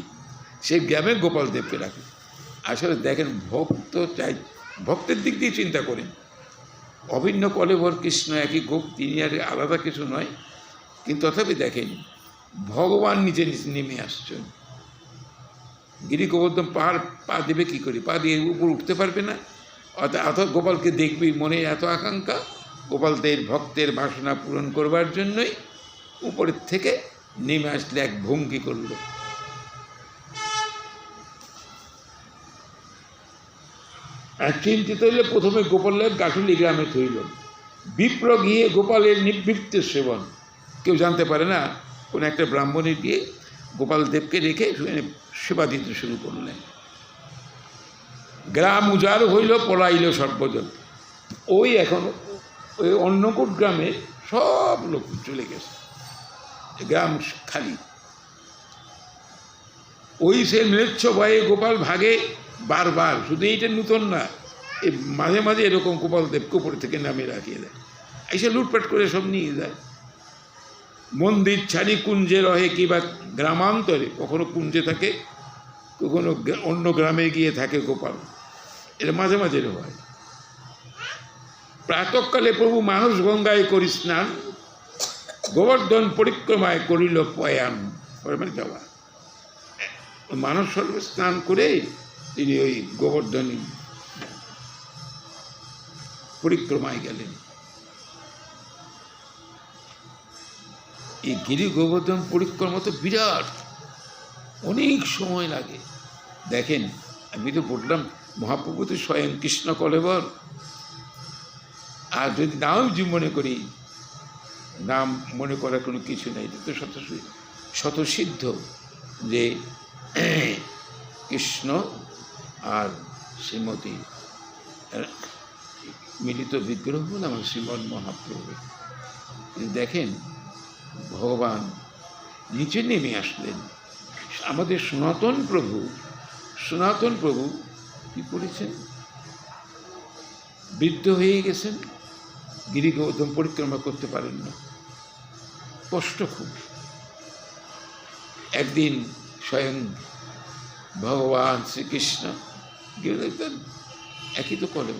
সেই গ্রামে গোপালদেবকে রাখে। আসলে দেখেন ভক্তের দিক দিয়ে চিন্তা করেন, অভিন্ন কলেবর কৃষ্ণ একই গোপ, তিনি আর আলাদা কিছু নয়, কিন্তু তথাপি দেখেন ভগবান নিজে নেমে আসছেন। গিরি গোবর্ধন পাহাড় পা দেবে কী করে, পা দিয়ে উপর উঠতে পারবে না, অর্থাৎ গোপালকে দেখবি, মনে এত আকাঙ্ক্ষা, গোপালদের ভক্তের বাসনা পূরণ করবার জন্যই উপরের থেকে নেমে আসলে এক ভঙ্গি করল। আর চিন্তিত হইলে প্রথমে গোপালের গাঠুলি গ্রামে থইল, বিপ্র গিয়ে গোপালের নিবৃত্তের সেবন, কেউ জানতে পারে না, কোনো একটা ব্রাহ্মণে গিয়ে গোপালদেবকে রেখে সেবা দিতে শুরু করলেন। গ্রাম উজাড় হইল, পলাইল সর্বজন। ওই এখন ওই অন্নকূট গ্রামে সব লোক চলে গেছে, গ্রাম খালি। ওই সে ম্লেচ্ছ ভয়ে গোপাল ভাগে বারবার, শুধু এইটা নূতন না, এই মাঝে মাঝে এরকম গোপালদেবকে উপর থেকে নামিয়ে রাখিয়ে দেয়, এসে লুটপাট করে সব নিয়ে যায়। মন্দির ছাড়ি কুঞ্জে রহে, কিংবা গ্রামান্তরে, কখনো কুঞ্জে থাকে, কখনো অন্য গ্রামে গিয়ে থাকে গোপাল, এটা মাঝে মাঝে হয়। প্রাতঃকালে প্রভু মানস গঙ্গায় করি স্নান, গোবর্ধন পরিক্রমায় করিল পয়ান, মানে যাওয়া, মানস সর্বে স্নান করে তিনি ওই গোবর্ধন পরিক্রমায় গেলেন। এই গিরি গোবর্ধন পরিক্রমা তো বিরাট, অনেক সময় লাগে। দেখেন আমি তো বললাম মহাপ্রভু তো স্বয়ং কৃষ্ণ কলেবর, আর যদি নাম মনে করি, নাম মনে করার কোনো কিছু নেই, এটা তো শতসিদ্ধ যে কৃষ্ণ আর শ্রীমতী মিলিত বিগ্রহ হল আমার শ্রীমন মহাপ্রভু। দেখেন ভগবান নিচে নেমে আসলেন। আমাদের সনাতন প্রভু কী করেছেন, বৃদ্ধ হয়ে গেছেন, গিরি গোবর্ধন পরিক্রমা করতে পারেন না, কষ্ট খুব। একদিন স্বয়ং ভগবান শ্রীকৃষ্ণ গিরিধর একই তো কলে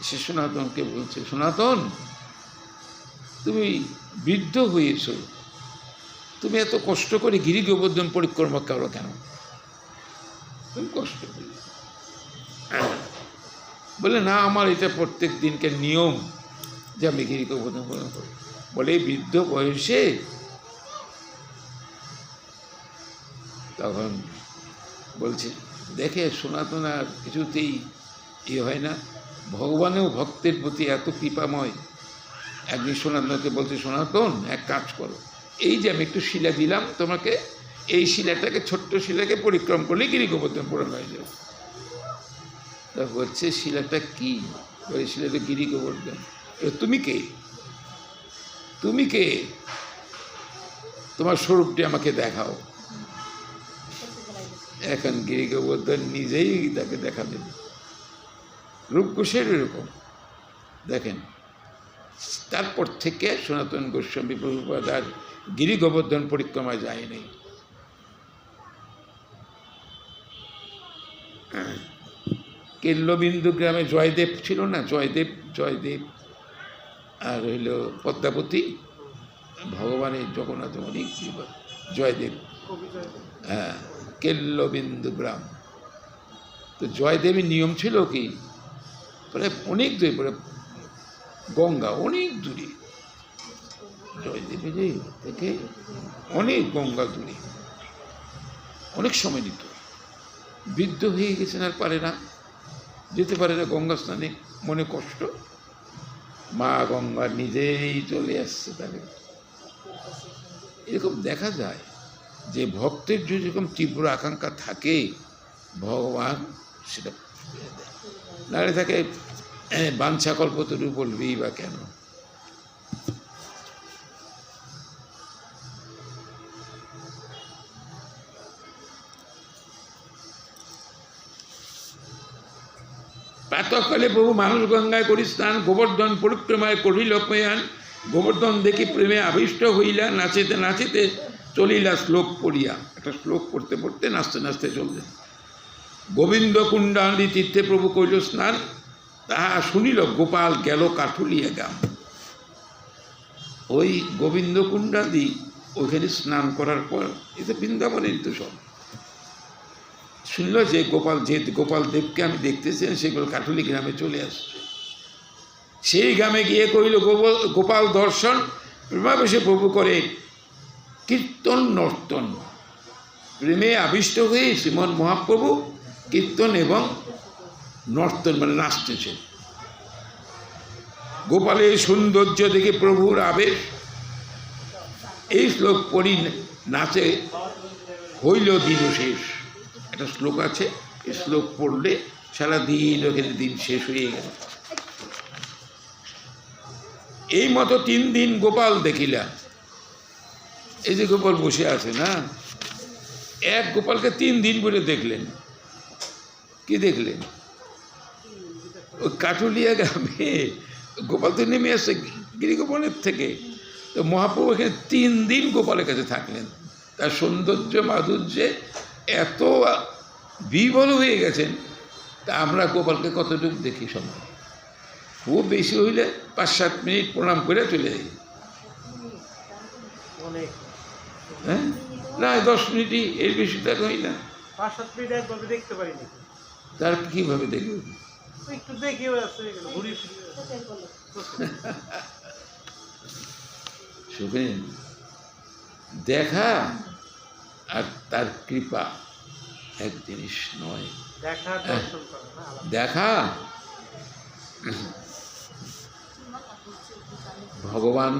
সে সনাতনকে বলছে, সনাতন তুমি বৃদ্ধ হয়েছ, তুমি এত কষ্ট করে গিরি গোবর্ধন পরিক্রমা করো কেন? তুমি কষ্ট করি বলে, না আমার এটা প্রত্যেক দিনকার নিয়ম যে আমি গিরি গোবর্ধন পরিক্রমা করি। বলে বৃদ্ধ বয়সে? তখন বলছে, দেখে সনাতন আর কিছুতেই হয় না, ভগবানেও ভক্তের প্রতি এত কৃপাময়। একদিন সনাতনকে বলছে, সনাতন এক কাজ করো, এই যে আমি একটু শিলা দিলাম তোমাকে, এই শিলাটাকে, ছোট্ট শিলাকে পরিক্রম করলে গিরি গোবর্ধন পূরণ হয়ে যাবে। তা বলছে, শিলাটা কি? ওই শিলাটা গিরি গোবর্ধন। তুমি কে? তুমি কে? তোমার স্বরূপটি আমাকে দেখাও। এখন গিরি গোবর্ধন নিজেই তাকে দেখাবেন, রূপকোষের এরকম। দেখেন, তারপর থেকে সনাতন গোস্বামী প্রভুপাদ আর গিরি গোবর্ধন পরিক্রমা যায়নি। কেল্লবিন্দু গ্রামে জয়দেব ছিল না, জয়দেব আর হইল পদ্মাবতী, ভগবানের জগন্নাথ অনেক জয়দেব, হ্যাঁ, কেল্লবিন্দু গ্রাম। তো জয়দেবের নিয়ম ছিল কি, মানে অনেক দূরে, পরে গঙ্গা অনেক দূরে, জয়দেবের থেকে অনেক গঙ্গা দূরে, অনেক সময় নিত। বৃদ্ধ হয়ে গেছেন, আর পারে না, যেতে পারে না গঙ্গা স্নানে, মনে কষ্ট। মা গঙ্গা নিজেই চলে আসছে তাদের। এরকম দেখা যায় যে ভক্তের যদি এরকম তীব্র আকাঙ্ক্ষা থাকে, ভগবান সেটা নাড়ে থাকে। বাঞ্ছা কল্পতরু বলবেই বা কেন? প্রাতঃকালে প্রভু মানুষ গঙ্গায় করি স্নান, গোবর্ধন পরিক্রমায় করিল প্রয়াণ। গোবর্ধন দেখি প্রেমে আবিষ্ট হইলা, নাচিতে নাচিতে চলিলা শ্লোক পড়িয়া। একটা শ্লোক পড়তে পড়তে নাচতে নাচতে চললেন। গোবিন্দ কুণ্ডালি তীর্থে প্রভু করিল স্নান, তাহা শুনিল গোপাল গেল কাঠুলিয়া গ্রাম। ওই গোবিন্দ কুণ্ডালি ওইখানে স্নান করার পর, এটা বৃন্দাবনের তো সব শুনল যে গোপাল দেবকে আমি দেখতেছি, সেগুলো কাঠুলি গ্রামে চলে আসছে। সেই গ্রামে গিয়ে করিল গোপাল দর্শন, প্রেমাবেশে প্রভু করে কীর্তন নর্তন। প্রেমে আবিষ্ট হয়ে শ্রীমন মহাপ্রভু কীর্তন এবং নর্তন মানে নাচতেছেন। গোপালের সৌন্দর্য দেখে প্রভুর আবেশ, এই শ্লোক পড়ি নাচে হইল দিন শেষ। একটা শ্লোক আছে, এই শ্লোক পড়লে সারাদিন ওখানে দিন শেষ হয়ে গেল। এই মতো 3 দিন গোপাল দেখিলা। এই যে গোপাল বসে আছে না, এক গোপালকে 3 দিন বলে দেখলেন। কি দেখলেন? ওই কাঠুলিয়া গ্রামে গোপাল তো নেমে আসছে গিরিগোবনের থেকে, তো মহাপ্রভু এখানে 3 দিন গোপালের কাছে থাকলেন। তার সৌন্দর্য মাধুর্যে এত বিবল হয়ে গেছেন। তা আমরা গোপালকে কতটুকু দেখি সময়, খুব বেশি হইলে 5-7 মিনিট প্রণাম করে চলে যাই। হ্যাঁ, না 10 মিনিটই, এর বেশি তো হই না। 5-7 মিনিট একভাবে দেখতে পারিনি। তার কীভাবে দেখব? একটু দেখেও আছে, ঘুরি শুনেন, দেখা আর তার কৃপা এক জিনিস নয়। দেখা ভগবান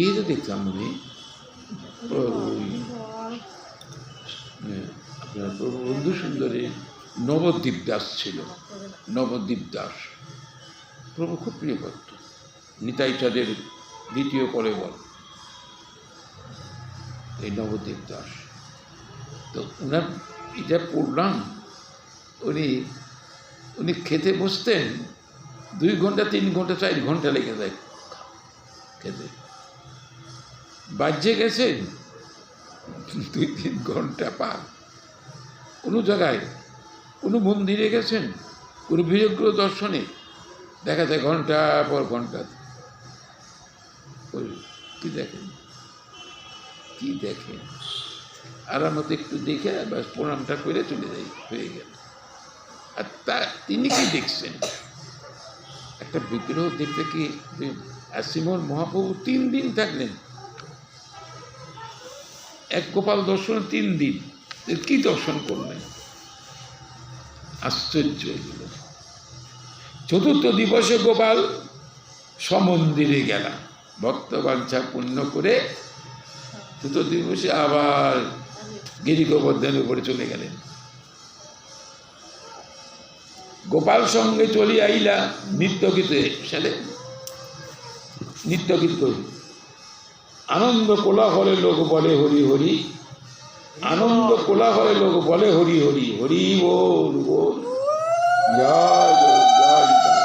এই তো দেখলাম আমি, আপনার প্রভু বন্ধু সুন্দরী নবদ্বীপ দাস ছিল। নবদ্বীপ দাস প্রভু খুব প্রিয় করত, নিতাই চাঁদের দ্বিতীয় করে বল এই নবদ্বীপ দাস। তো ওনার এটা পড়লাম, উনি খেতে বসতেন, 2 ঘন্টা 3 ঘন্টা 4 ঘন্টা লেগে যায় খেতে। বাজ্যে গেছেন 2-3 ঘন্টা পার। কোনো জায়গায় কোনো মন্দিরে গেছেন, কোনো বিরগ্র দর্শনে দেখা যায় ঘন্টা পর ঘন্টা। কি দেখেন, কি দেখেন? আর আমরা তো একটু দেখে ব্যাস প্রণামটা করে চলে যাই, হয়ে গেল। আর তিনি কি দেখছেন? একটা বিগ্রহ দেখতে কি? আর শ্রীমন মহাপ্রভু 3 দিন থাকলেন, এক গোপাল দর্শন 3 দিন। কি দর্শন করলেন? আশ্চর্য এগুলো। 4র্থ দিবসে গোপাল সমন্দিরে গেলাম, ভক্তবাঞ্ছা পূর্ণ করে 4র্থ দিবসে আবার গিরি গোবর্ধনের উপরে চলে গেলেন। গোপাল সঙ্গে চলি আইলা নৃত্য গীতে সালে নৃত্য গীত করি। আনন্দ কোলাহলে লোক বলে হরি হরি, আনন্দ কোলাহলে লোক বলে হরি হরি, হরি বল বল, জয় জয় জয়।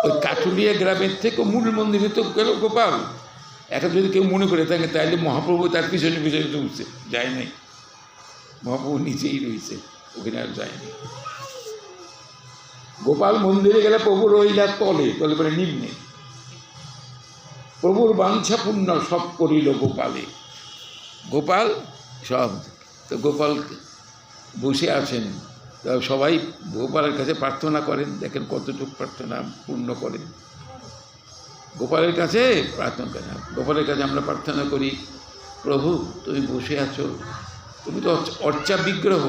ওই কাঠুলিয়া গ্রামের থেকে মূল মন্দিরে তো গেল গোপাল। এখন যদি কেউ মনে করে থাকে তাহলে মহাপ্রভু তার পিছনে পিছনে চলছে, যায় নাই। মহাপ্রভু নিচেই রয়েছে, ওখানে আর যায়নি। গোপাল মন্দিরে গেলে প্রভু রইলা তলে, তলে পরে নিম্নে। প্রভুর বাঞ্ছা পূর্ণ সব করিল গোপালে। গোপাল সব, তো গোপাল বসে আছেন, তা সবাই গোপালের কাছে প্রার্থনা করেন। দেখেন কতটুকু প্রার্থনা পূর্ণ করেন গোপালের কাছে। প্রার্থনা করেন, গোপালের কাছে আমরা প্রার্থনা করি, প্রভু তুমি বসে আছো, তুমি তো অর্চা বিগ্রহ,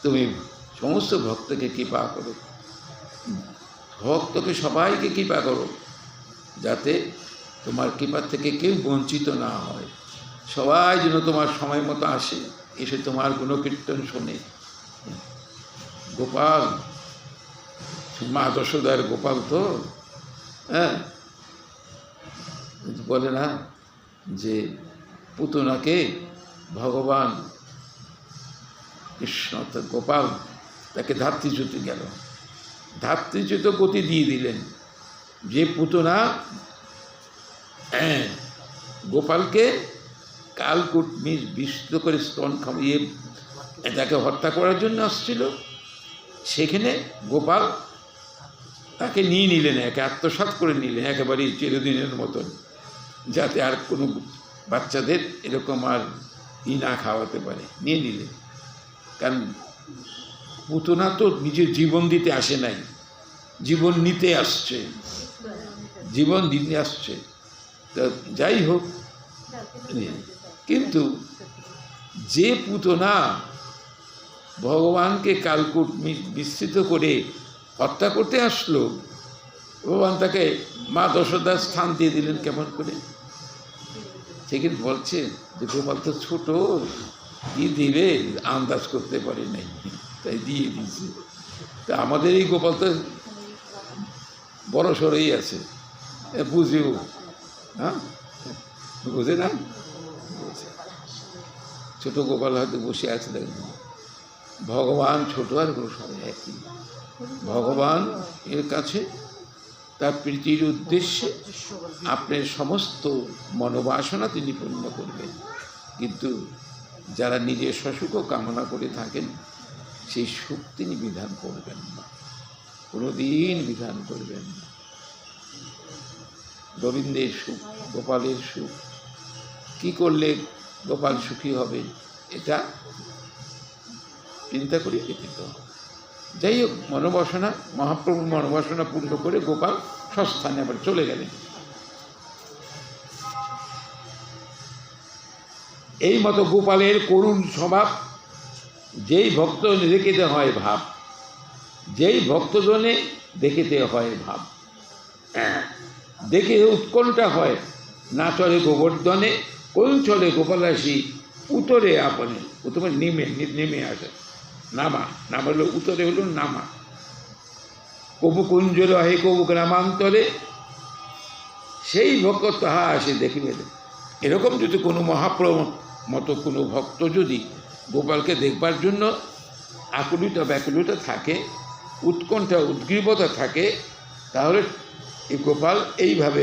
তুমি সমস্ত ভক্তকে কৃপা করো, ভক্তকে সবাইকে কৃপা করো, যাতে তোমার কৃপার থেকে কেউ বঞ্চিত না হয়। সবাই যেন তোমার সময় মতো আসে, এসে তোমার গুণকীর্তন শোনে। গোপাল মা যশোদার গোপাল তো, হ্যাঁ, বলে না যে পুতনাকে ভগবান কৃষ্ণ গোপাল তাকে ধাত্রীচ্যুত গেল, ধাত্রীচ্যুত গতি দিয়ে দিলেন। যে পুতনা গোপালকে কালকূট বিস্তৃত করে স্তন খাইয়ে তাকে হত্যা করার জন্য আসছিল, সেখানে গোপাল তাকে নিয়ে নিলেন, একে আত্মসাৎ করে নিলেন একেবারেই চিরদিনের মতন, যাতে আর কোনো বাচ্চাদের এরকম আর না খাওয়াতে পারে, নিয়ে নিলেন। কারণ পুতনা তো নিজের জীবন দিতে আসে নাই, জীবন নিতে আসছে, জীবন দিতে আসছে। তা যাই হোক, কিন্তু যে পুতনা ভগবানকে কালকূট বিস্তৃত করে হত্যা করতে আসলো, ভগবান তাকে মা যশোদার স্থান দিয়ে দিলেন কেমন করে? সেখানে বলছে যে গোপাল তো ছোট, কি দিবে আন্দাজ করতে পারে নাই, তাই দিয়ে দিয়েছে। তা আমাদের এই গোপাল তো বড় সড়ই আছে, বুঝেও, হ্যাঁ বুঝে না, ছোট গোপাল হয়তো বসে আছে। দেখুন ভগবান ছোট আর সবাই একই। ভগবান এর কাছে তার প্রীতির উদ্দেশ্যে আপনার সমস্ত মনোবাসনা তিনি পূর্ণ করবেন, কিন্তু যারা নিজের সুখ কামনা করে থাকেন সেই সুখ তিনি বিধান করবেন না, কোনোদিন বিধান করবেন না। গোবিন্দের সুখ, গোপালের সুখ, কি করলে গোপাল সুখী হবে এটা চিন্তা করে ব্যতীত। যাই হোক, মনোবাসনা, মহাপ্রভুর মনোবাসনা পূর্ণ করে গোপাল স্বস্থানে আবার চলে গেলেন। এই মতো গোপালের করুণ স্বভাব, যেই ভক্ত দেখিতে হয় ভাব, যেই ভক্তজনে দেখিতে হয় ভাব, দেখে উৎকণ্ঠা হয়, না চলে গোবর্ধনে, কোন চলে গোপালাসী উত্তরে আপনে। উত্তরে নেমে আসে, নামা, নামা হলো উত্তরে, হলো নামা। কবু কুঞ্জরে হে কবু গ্রামান্তরে, সেই ভক্ত তাহা আসে দেখিবে। এরকম যদি কোনো মহাপ্রভু মতো কোনো ভক্ত যদি গোপালকে দেখবার জন্য আকুলিতা ব্যাকুলতা থাকে, উৎকণ্ঠা উদ্গ্রীবতা থাকে, তাহলে এই গোপাল এইভাবে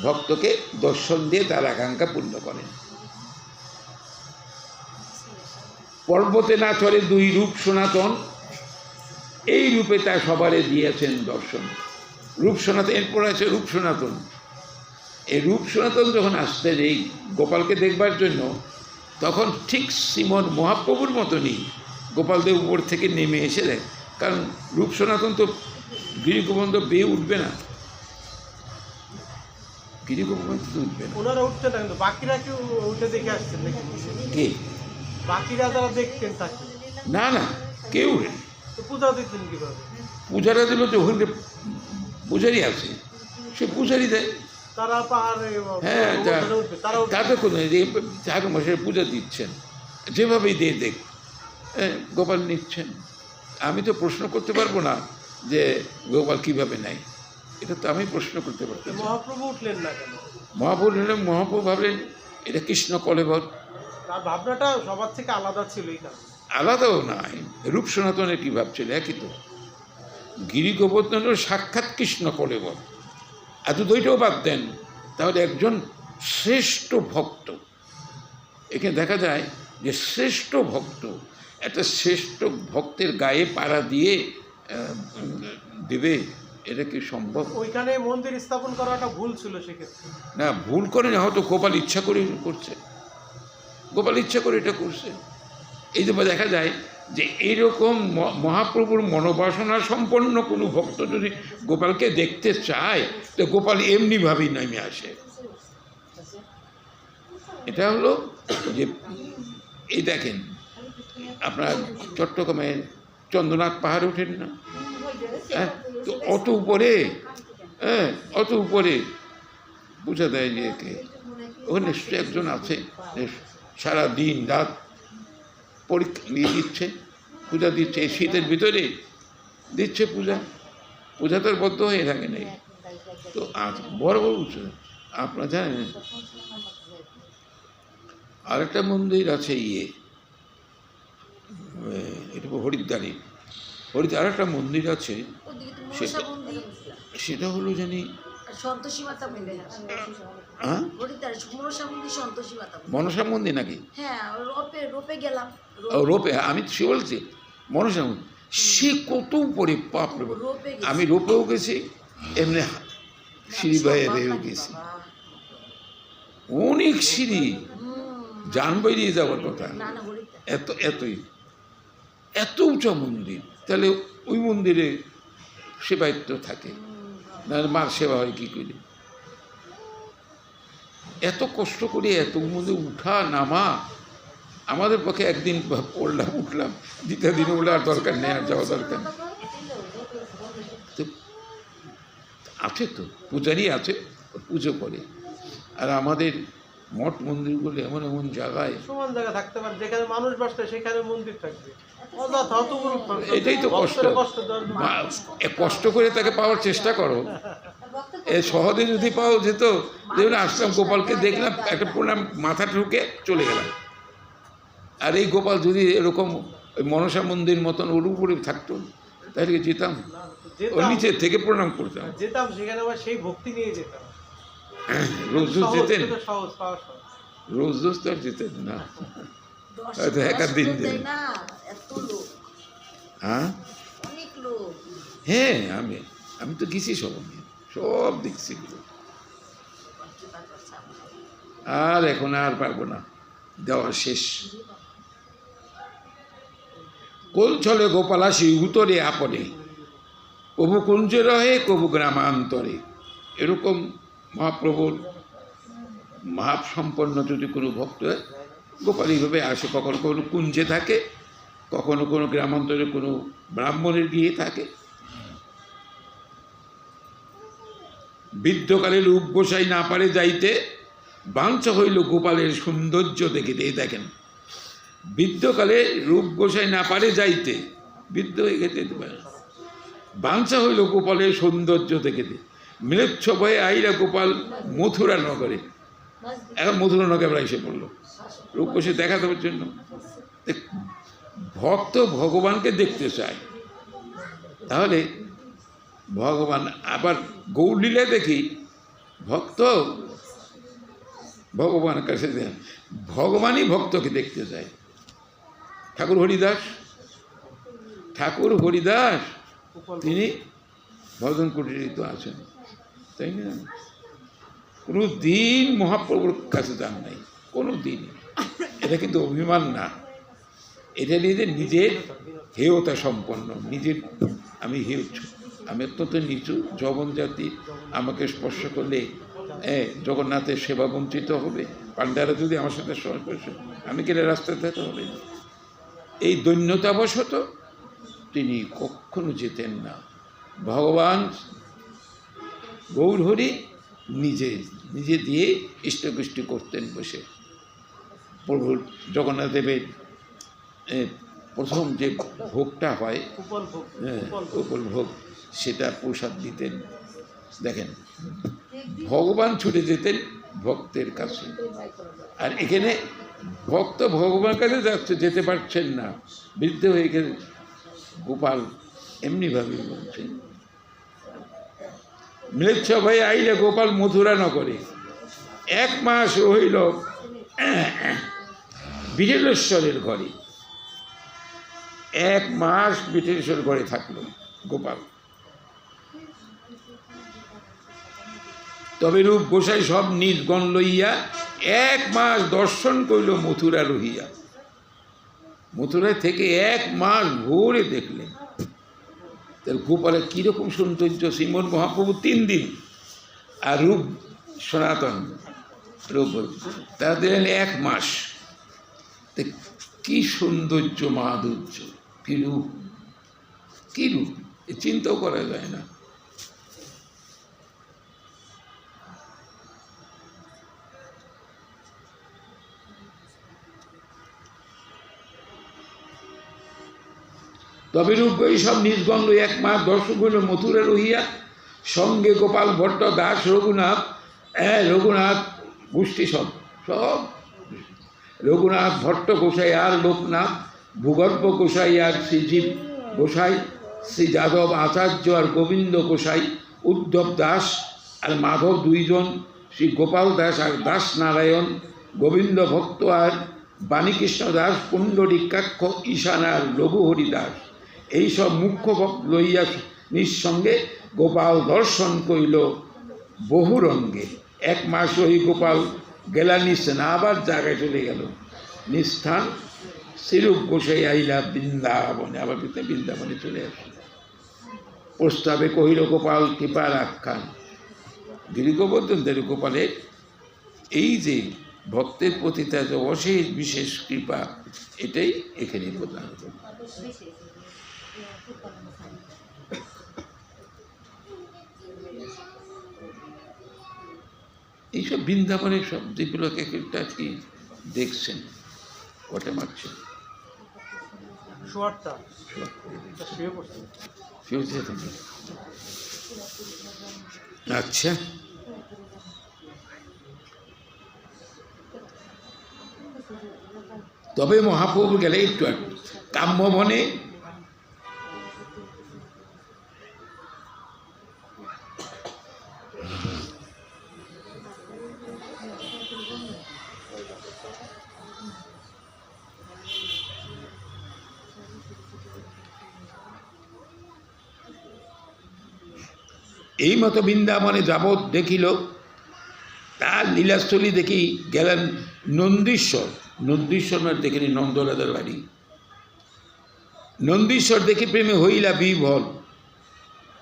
ভক্তকে দর্শন দিয়ে তার আকাঙ্ক্ষা পূর্ণ করেন। পর্বতে না চলে দুই রূপ সনাতন, এই রূপে তা সবারে দিয়েছেন দর্শন। রূপ সনাতন, এরপর আছে রূপ সনাতন। এই রূপ সনাতন যখন আসতেন এই গোপালকে দেখবার জন্য, তখন ঠিক শ্রীমন মহাপ্রভুর মতনই গোপালদেব উপর থেকে নেমে এসে দেয়, কারণ রূপ সনাতন তো গিরিগোবন্ধ বেয়ে উঠবে না, গিরিগোবন্ধ তো উঠবে না। ওনারা উঠতে না, কিন্তু বাকিরা কেউ উঠে দেখে আসছেন নাকি? কে? বাকিরা যারা দেখতেন তাকে? না না, কেউ উঠেনি। তো পূজা দিতেন কিভাবে? পূজারা দিল তো ওখানে পূজারি আছে, সে পূজারি দেয়। তারা পাহাড়ে হ্যাঁ, উঠবে, তারা উঠবে। তাতে কোনো ঠাকুর মশাই পূজা দিচ্ছেন, যেভাবেই দিয়ে দেখ গোপাল নিচ্ছেন। আমি তো প্রশ্ন করতে পারবো না যে গোপাল কীভাবে নেয়, এটা তো আমি প্রশ্ন করতে পারতাম। মহাপ্রভু উঠলেন না কেন? মহাপ্রভু ভাবলেন এটা কৃষ্ণ কলেবর। তার ভাবনাটা সবার থেকে আলাদা ছিল এই কারণে। আলাদাও নয়, রূপ সনাতনের কী ভাবছিল একই তো। গিরি গোবর্ধনের সাক্ষাৎ কৃষ্ণ কলেবর। এত দুইটাও বাদ দেন, তাহলে একজন শ্রেষ্ঠ ভক্ত, এখানে দেখা যায় যে শ্রেষ্ঠ ভক্ত, একটা শ্রেষ্ঠ ভক্তের গায়ে পাড়া দিয়ে দেবে, এটা কি সম্ভব? ওইখানে মন্দির স্থাপন করাটা ভুল ছিল সেক্ষেত্রে। না, ভুল করে না, হয়তো গোপাল ইচ্ছা করে করছে, গোপাল ইচ্ছা করে এটা করছে। এই যে দেখা যায় যে এইরকম মহাপ্রভুর মনোবাসনা সম্পন্ন কোনো ভক্ত যদি গোপালকে দেখতে চায়, তো গোপাল এমনিভাবেই নেমে আসে। এটা হলো যে এই দেখেন, আপনার চট্টগ্রামের চন্দ্রনাথ পাহাড়ে ওঠেন না, হ্যাঁ, তো অত উপরে, হ্যাঁ, অত উপরে বোঝা দেয় যে ওখানে নিশ্চয়ই একজন আছে সারা দিন রাত পরীক্ষা নিয়ে দিচ্ছে, পূজা দিচ্ছে, এই শীতের ভিতরে দিচ্ছে পূজা। পূজা তো আর বদ্ধ হয়ে থাকে নেই তো। আজ বড় বড় উৎসব আপনারা জানেন, আরেকটা মন্দির আছে এটা হরিদ্বারে, আরেকটা মন্দির আছে, সেটা হলো জানি মনসা মন্দির নাকি? রোপে, আমি সে বলছি মনসা মন্দির, সে কত উপরে, বাপরে বাপ। আমি রোপেও গেছি, এমনি সিঁড়ি বাইরেও গেছি, অনেক সিঁড়ি, যান বেরিয়ে যাওয়ার কথা। এত উঁচা মন্দির, তাহলে ওই মন্দিরে সেবায়িত্ব থাকে না, মার সেবা হয় কী করে? এত কষ্ট করে এত মধ্যে উঠা নামা, আমাদের পক্ষে একদিন পড়লাম উঠলাম, দ্বিতীয় দিনে বলে আর দরকার নেই, আর যাওয়া দরকার নেই। তো আছে তো পূজারই আছে, পুজো করে। আর আমাদের মঠ মন্দিরগুলো এমন এমন জায়গায়, সমান জায়গা থাকতে পারে, যেখানে মানুষ বাসে সেখানে মন্দির থাকবে। এটাই তো কষ্ট। কষ্ট করে তাকে পাওয়ার চেষ্টা করো, এ সহজে যদি পাও যেত, যেমন আসলাম গোপালকে দেখলাম, একটা প্রণাম মাথা ঠুকে চলে গেলাম। আর এই গোপাল যদি এরকম ওই মনসা মন্দির মতন ওর উপরে থাকতো, তাহলে যেতাম, ওর নিচে থেকে প্রণাম করতাম, যেতাম সেখানে আবার সেই ভক্তি নিয়ে যেতাম। রোজ রোজ যেতেন? সহজ পাওয়া সহজ, রোজ রোজ তো আর যেতেন না, হয়তো একার দিন দেন। হ্যাঁ হ্যাঁ, আমি তো গেছি সব দেখছি, আর এখন আর পারবো না, দেওয়া শেষ। কোল ছলে গোপালাসী উতরে আপনে, কবু কুঞ্জে রহে কবু গ্রামান্তরে। এরকম মহাপ্রভুর ভাব সম্পন্ন যদি কোনো ভক্ত গোপাল এইভাবে আসে, কখনো কোনো কুঞ্জে থাকে, কখনো কোনো গ্রামান্তরে কোনো ব্রাহ্মণের গিয়ে থাকে। বৃদ্ধকালে রূপ গোসাই না পারে যাইতে, বাঞ্ছা হইল গোপালের সৌন্দর্য দেখিতে। এই দেখেন, বৃদ্ধকালে রূপ গোসাই না পারে যাইতে, বৃদ্ধ হয়ে গেতে পারে, বাঞ্ছা হইল গোপালের সৌন্দর্য দেখিতে। ম্লেচ্ছ ভয়ে আইরা গোপাল মথুরা নগরে। এখন মথুরা নগরে আমরা এসে পড়লো রূপ গোসাই দেখা দেওয়ার জন্য। ভক্ত ভগবানকে দেখতে চায়, তাহলে ভগবান আবার গৌরলীলা দেখি ভক্ত ভগবানের কাছে যায়, ভগবানই ভক্তকে দেখতে চায়। ঠাকুর হরিদাস তিনি ভজন কুটিরিত আছেন, তাই না? কোনো দিন মহাপ্রভুর কাছে যান নাই, কোনো দিন। এটা কিন্তু অভিমান না, এটা নিজের হেয়তা সম্পন্ন, নিজের আমি হেয়, আমি অত্যন্ত নিচু যবন জাতি, আমাকে স্পর্শ করলে জগন্নাথের সেবা বঞ্চিত হবে, পাণ্ডারা যদি আমার সাথে স্পর্শ, আমি কেন রাস্তায় যেতে হবে না। এই দৈন্যতাবশত তিনি কখনো যেতেন না। ভগবান গৌরহরি নিজে দিয়ে ইষ্টকৃষ্টি করতেন বসে। প্রভু জগন্নাথ দেবের প্রথম যে ভোগটা হয়, উপল ভোগ, সেটা প্রসাদ দিতেন। দেখেন, ভগবান ছুটে যেতেন ভক্তের কাছে, আর এখানে ভক্ত ভগবানের কাছে যাচ্ছে, যেতে পারছেন না, বৃদ্ধ হয়ে গেলে গোপাল এমনিভাবে বলছেন, ম্লেচ্ছ ভাই আইলে গোপাল মথুরা নগরে, 1 মাস রহিল বিঠলেশ্বরের ঘরে, 1 মাস বিঠলেশ্বর ঘরে থাকলো গোপাল। তবে রূপ গোসাই সব নিজ গণ লইয়া 1 মাস দর্শন করিল মথুরা রহিয়া। মথুরায় থেকে 1 মাস ভোরে দেখলেন। তার গোপালের কীরকম সৌন্দর্য! শ্রীমন মহাপ্রভু 3 দিন, আর রূপ সনাতন রূপ তারা দিলেন 1 মাস। কি সৌন্দর্য, মাধুর্য, কি রূপ, কি রূপ, চিন্তাও করা যায় না। তবে রূপ সব নিজগণ 1 মাস দর্শক হইল মথুরা রহিয়া, সঙ্গে গোপাল ভট্ট দাস রঘুনাথ গোষ্ঠী সব রঘুনাথ ভট্ট গোসাই আর লোকনাথ, ভূগর্ভ গোসাই আর শ্রীজীব গোসাই, শ্রী যাদব আচার্য আর গোবিন্দ গোসাই, উদ্ধব দাস আর মাধব 2 জন, শ্রী গোপাল দাস আর দাস নারায়ণ, গোবিন্দ ভক্ত আর বাণীকৃষ্ণ দাস, পুণ্ডরীকাক্ষ, ঈশান আর লঘুহরি দাস, এইসব মুখ্য লইয়া নিঃসঙ্গে গোপাল দর্শন করিল বহু রঙ্গে। 1 মাস রহি গোপাল গেলা নিস্থান, আবার জায়গায় চলে গেল নিস্থান। শ্রীরূপ গোসাই আইলা বৃন্দাবনে, আবার বৃন্দাবনে চলে আসে। প্রস্তাবে কহিল গোপাল কৃপা রাখান। গিরিগোবর্ধনদের গোপালের এই যে ভক্তের প্রতি তার যে অশেষ বিশেষ কৃপা, এটাই এখানে প্রদান করে। এইসব বৃন্দাবনের সব যেগুলোকে একটা কি দেখছেন, কটে মারছেন, আচ্ছা। তবে মহাপ্রভু গেলে একটু কাম্যবনে এই মতো বৃন্দাবনে যাবৎ দেখিল, তার লীলাস্থলী দেখি গেলেন নন্দীশ্বর। নন্দীশ্বর মানে দেখিনি নন্দরাজার বাড়ি। নন্দীশ্বর দেখি প্রেমে হইলা বিভল,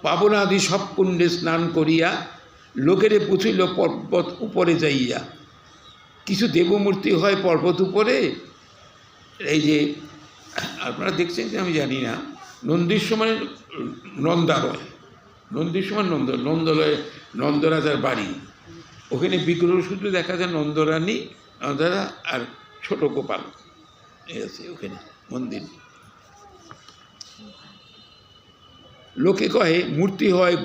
পাবনাদি সব কুণ্ডে স্নান করিয়া, লোকেরে পুছিল পর্বত উপরে যাইয়া। কিছু দেবমূর্তি হয় পর্বত উপরে, এই যে আপনারা দেখছেন যে আমি জানি না, নন্দীশ্বর মানে নন্দালয়, নন্দীশ্বর নন্দলয় নন্দরাজার বাড়ি। ওখানে বিগ্রহ শুধু দেখা যায় নন্দরানী, নন্দরা আর ছোট গোপাল আছে ওখানে মন্দির। লোকে কহে মূর্তি হয়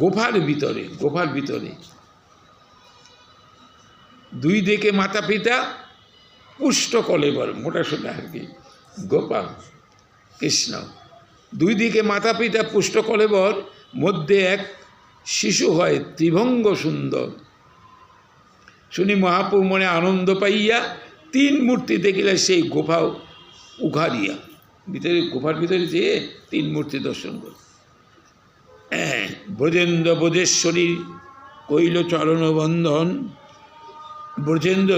গোফার ভিতরে। 2 দিকে মাতা পিতা পুষ্ট কলেবর, মোটা সোটা আর কি, গোপাল কৃষ্ণ, দুই দিকে মাতা পিতা পুষ্ট কলেবর, মধ্যে এক শিশু হয় ত্রিভঙ্গ সুন্দর। শুনি মহাপ্রভু মনে আনন্দ পাইয়া, তিন মূর্তি দেখিলে সেই গোফা উঘাড়িয়া, ভিতরে গোফার ভিতরে যেয়ে তিন মূর্তি দর্শন করে। ব্রজেন্দ্র ব্রজেশ্বরী কইল চরণবন্ধন, ব্রজেন্দ্র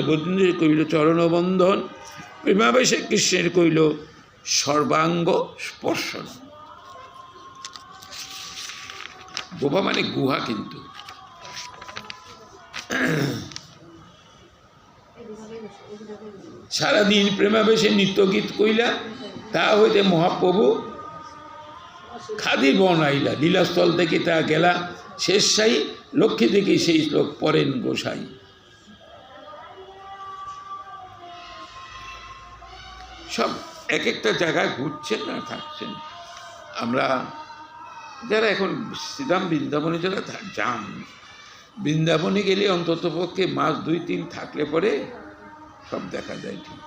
কইল চরণবন্ধন, প্রেমাবেশে কৃষ্ণের কইল সর্বাঙ্গ স্পর্শন। গোফা মানে গুহা, কিন্তু সারাদিন প্রেমাবেশে নিত্যগীত কইলা, তা হইতে মহাপ্রভু খাদির বন আইলা, লীলাস্থল থেকে তা গেলা শেষ সাই, লক্ষ্মী থেকে সেই শ্লোক পড়েন গোসাই। সব এক একটা জায়গায় ঘুরছেন আর থাকছেন। আমরা যারা এখন শ্রীধাম বৃন্দাবনে যারা যান, বৃন্দাবনে গেলে অন্ততপক্ষে মাস 2-3 থাকলে পরে সব দেখা যায়। ঠিক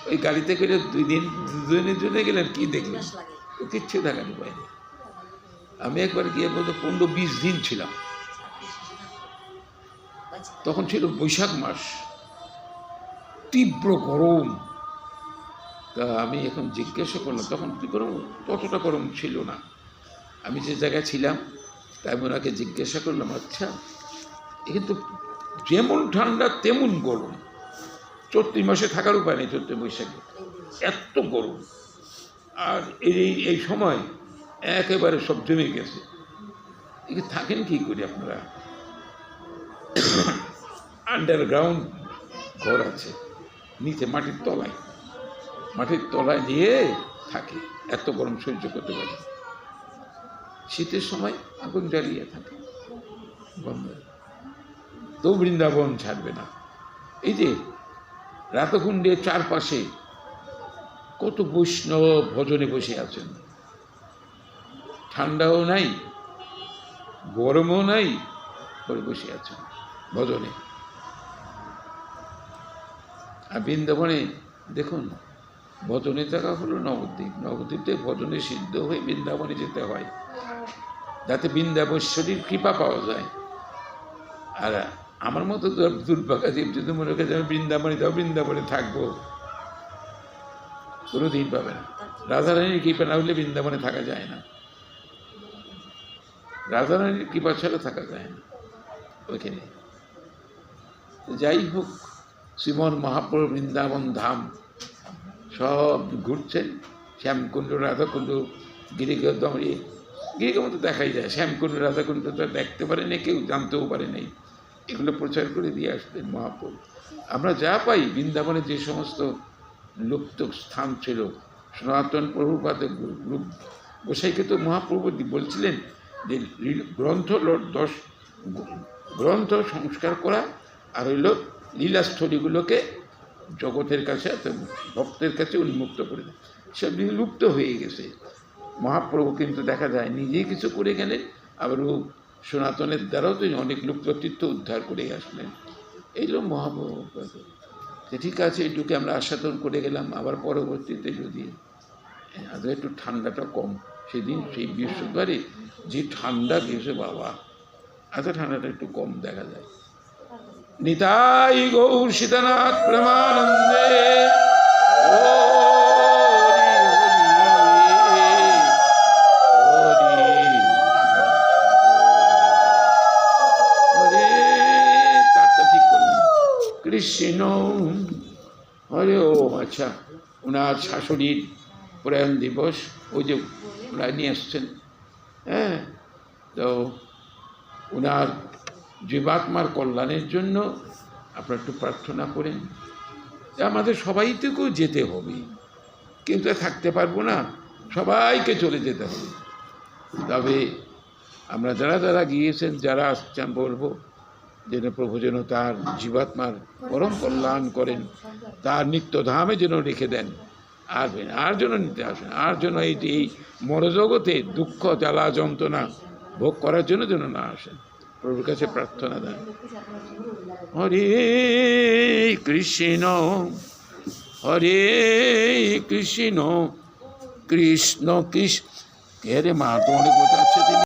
ওই গাড়িতে করে 2 দিন 2 দিনের জন্য গেলেন, কি দেখলেন? ও কিচ্ছু দেখানো পায়নি। আমি একবার গিয়ে বলতো 15-20 দিন ছিলাম, তখন ছিল বৈশাখ মাস, তীব্র গরম। তা আমি এখন জিজ্ঞাসা করলাম, তখন কি গরম, ততটা গরম ছিল না। আমি যে জায়গায় ছিলাম তাই আমি ওনাকে জিজ্ঞাসা করলাম, আচ্ছা এখানে তো যেমন ঠান্ডা তেমন গরম, চৈত্র মাসে থাকার উপায় নেই, চৈত্র বৈশাখে এত গরম, আর এই সময় একেবারে সব জমে গেছে। এখানে থাকেন কী করে আপনারা? আন্ডারগ্রাউন্ড ঘর আছে, নিচে মাটির তলায় নিয়ে থাকে, এত গরম সহ্য করতে পারে। শীতের সময় আগুন জ্বালিয়ে থাকে, বন্ধ। তো বৃন্দাবন ছাড়বে না। এই যে রাতকুণ্ডের চারপাশে কত বৈষ্ণব ভজনে বসে আছেন, ঠান্ডাও নাই গরমও নাই, করে বসে আছেন ভজনে। আর বৃন্দাবনে দেখুন, ভজনের জায়গা হলো নবদ্বীপ, নবদ্বীপে ভজনে সিদ্ধ হয়ে বৃন্দাবনে যেতে হয়, যাতে বৃন্দাবশ্বরীর কৃপা পাওয়া যায়। আর আমার মতো দুর্ভাগা জীব যদি মনে করে আমি বৃন্দাবনে থাকবো, কোনো দিন পাবে না। রাধারানীর কৃপা না হলে বৃন্দাবনে থাকা যায় না, রাধারানীর কৃপা ছাড়া থাকা যায় না ওইখানে। যাই হোক, শ্রীমন মহাপ্রভু বৃন্দাবন ধাম সব ঘুরছেন, শ্যামকুণ্ড রাধাকুণ্ড গিরিকে মতো দেখাই যায়। শ্যামকুণ্ড রাধাকুণ্ড তো দেখতে পারেনি কেউ, জানতেও পারে নাই, এগুলো প্রচার করে দিয়ে আসতেন মহাপ্রভু। আমরা যা পাই বৃন্দাবনে যে সমস্ত লুপ্ত স্থান ছিল, সনাতন প্রভুপাদের গোসাইকে তো মহাপ্রভু বলছিলেন যে গ্রন্থ সংস্কার করা আর হইল লীলাস্থলীগুলোকে জগতের কাছে, ভক্তের কাছে উন্মুক্ত করে দেয়। সব লুপ্ত হয়ে গেছে। মহাপ্রভু কিন্তু দেখা যায় নিজেই কিছু করে গেলেন, আবার ও সনাতনের দ্বারাও তো অনেক লুপ্ত তীর্থ উদ্ধার করে আসলেন। এইগুলো মহাপ্রভু। ঠিক আছে, এটুকু আমরা আস্বাদন করে গেলাম। আবার পরবর্তীতে যদি আগে একটু ঠান্ডাটা কম, সেদিন সেই বৃহস্পতিবারে যে ঠান্ডা গেছে বাবা, এত ঠান্ডাটা একটু কম দেখা যায়। নিতাই গৌর সীতানাথ প্রেমানন্দে। কৃষ্ণ হরে ওম। আচ্ছা, ওনার শাশুড়ির প্রয়াণ দিবস, ওই যে ওনারা নিয়ে আসছেন, হ্যাঁ, তো ওনার জীবাত্মার কল্যাণের জন্য আপনারা একটু প্রার্থনা করেন। আমাদের সবাই থেকেও যেতে হবে, কিন্তু থাকতে পারবো না, সবাইকে চলে যেতে হবে। তবে আমরা যারা যারা গিয়েছেন, যারা আসছেন, বলবো যেন প্রভু যেন তার জীবাত্মার পরম কল্যাণ করেন, তার নিত্যধামে যেন রেখে দেন, আসবেন আর যেন নিতে আসেন, আর যেন এই মরজগতে দুঃখ জ্বালা যন্ত্রণা ভোগ করার জন্য যেন না আসেন। প্রভুর কাছে প্রার্থনা দেন। হরে কৃষ্ণ হরে কৃষ্ণ কৃষ্ণ কৃষ্ণ কে রে মা তোমার কথা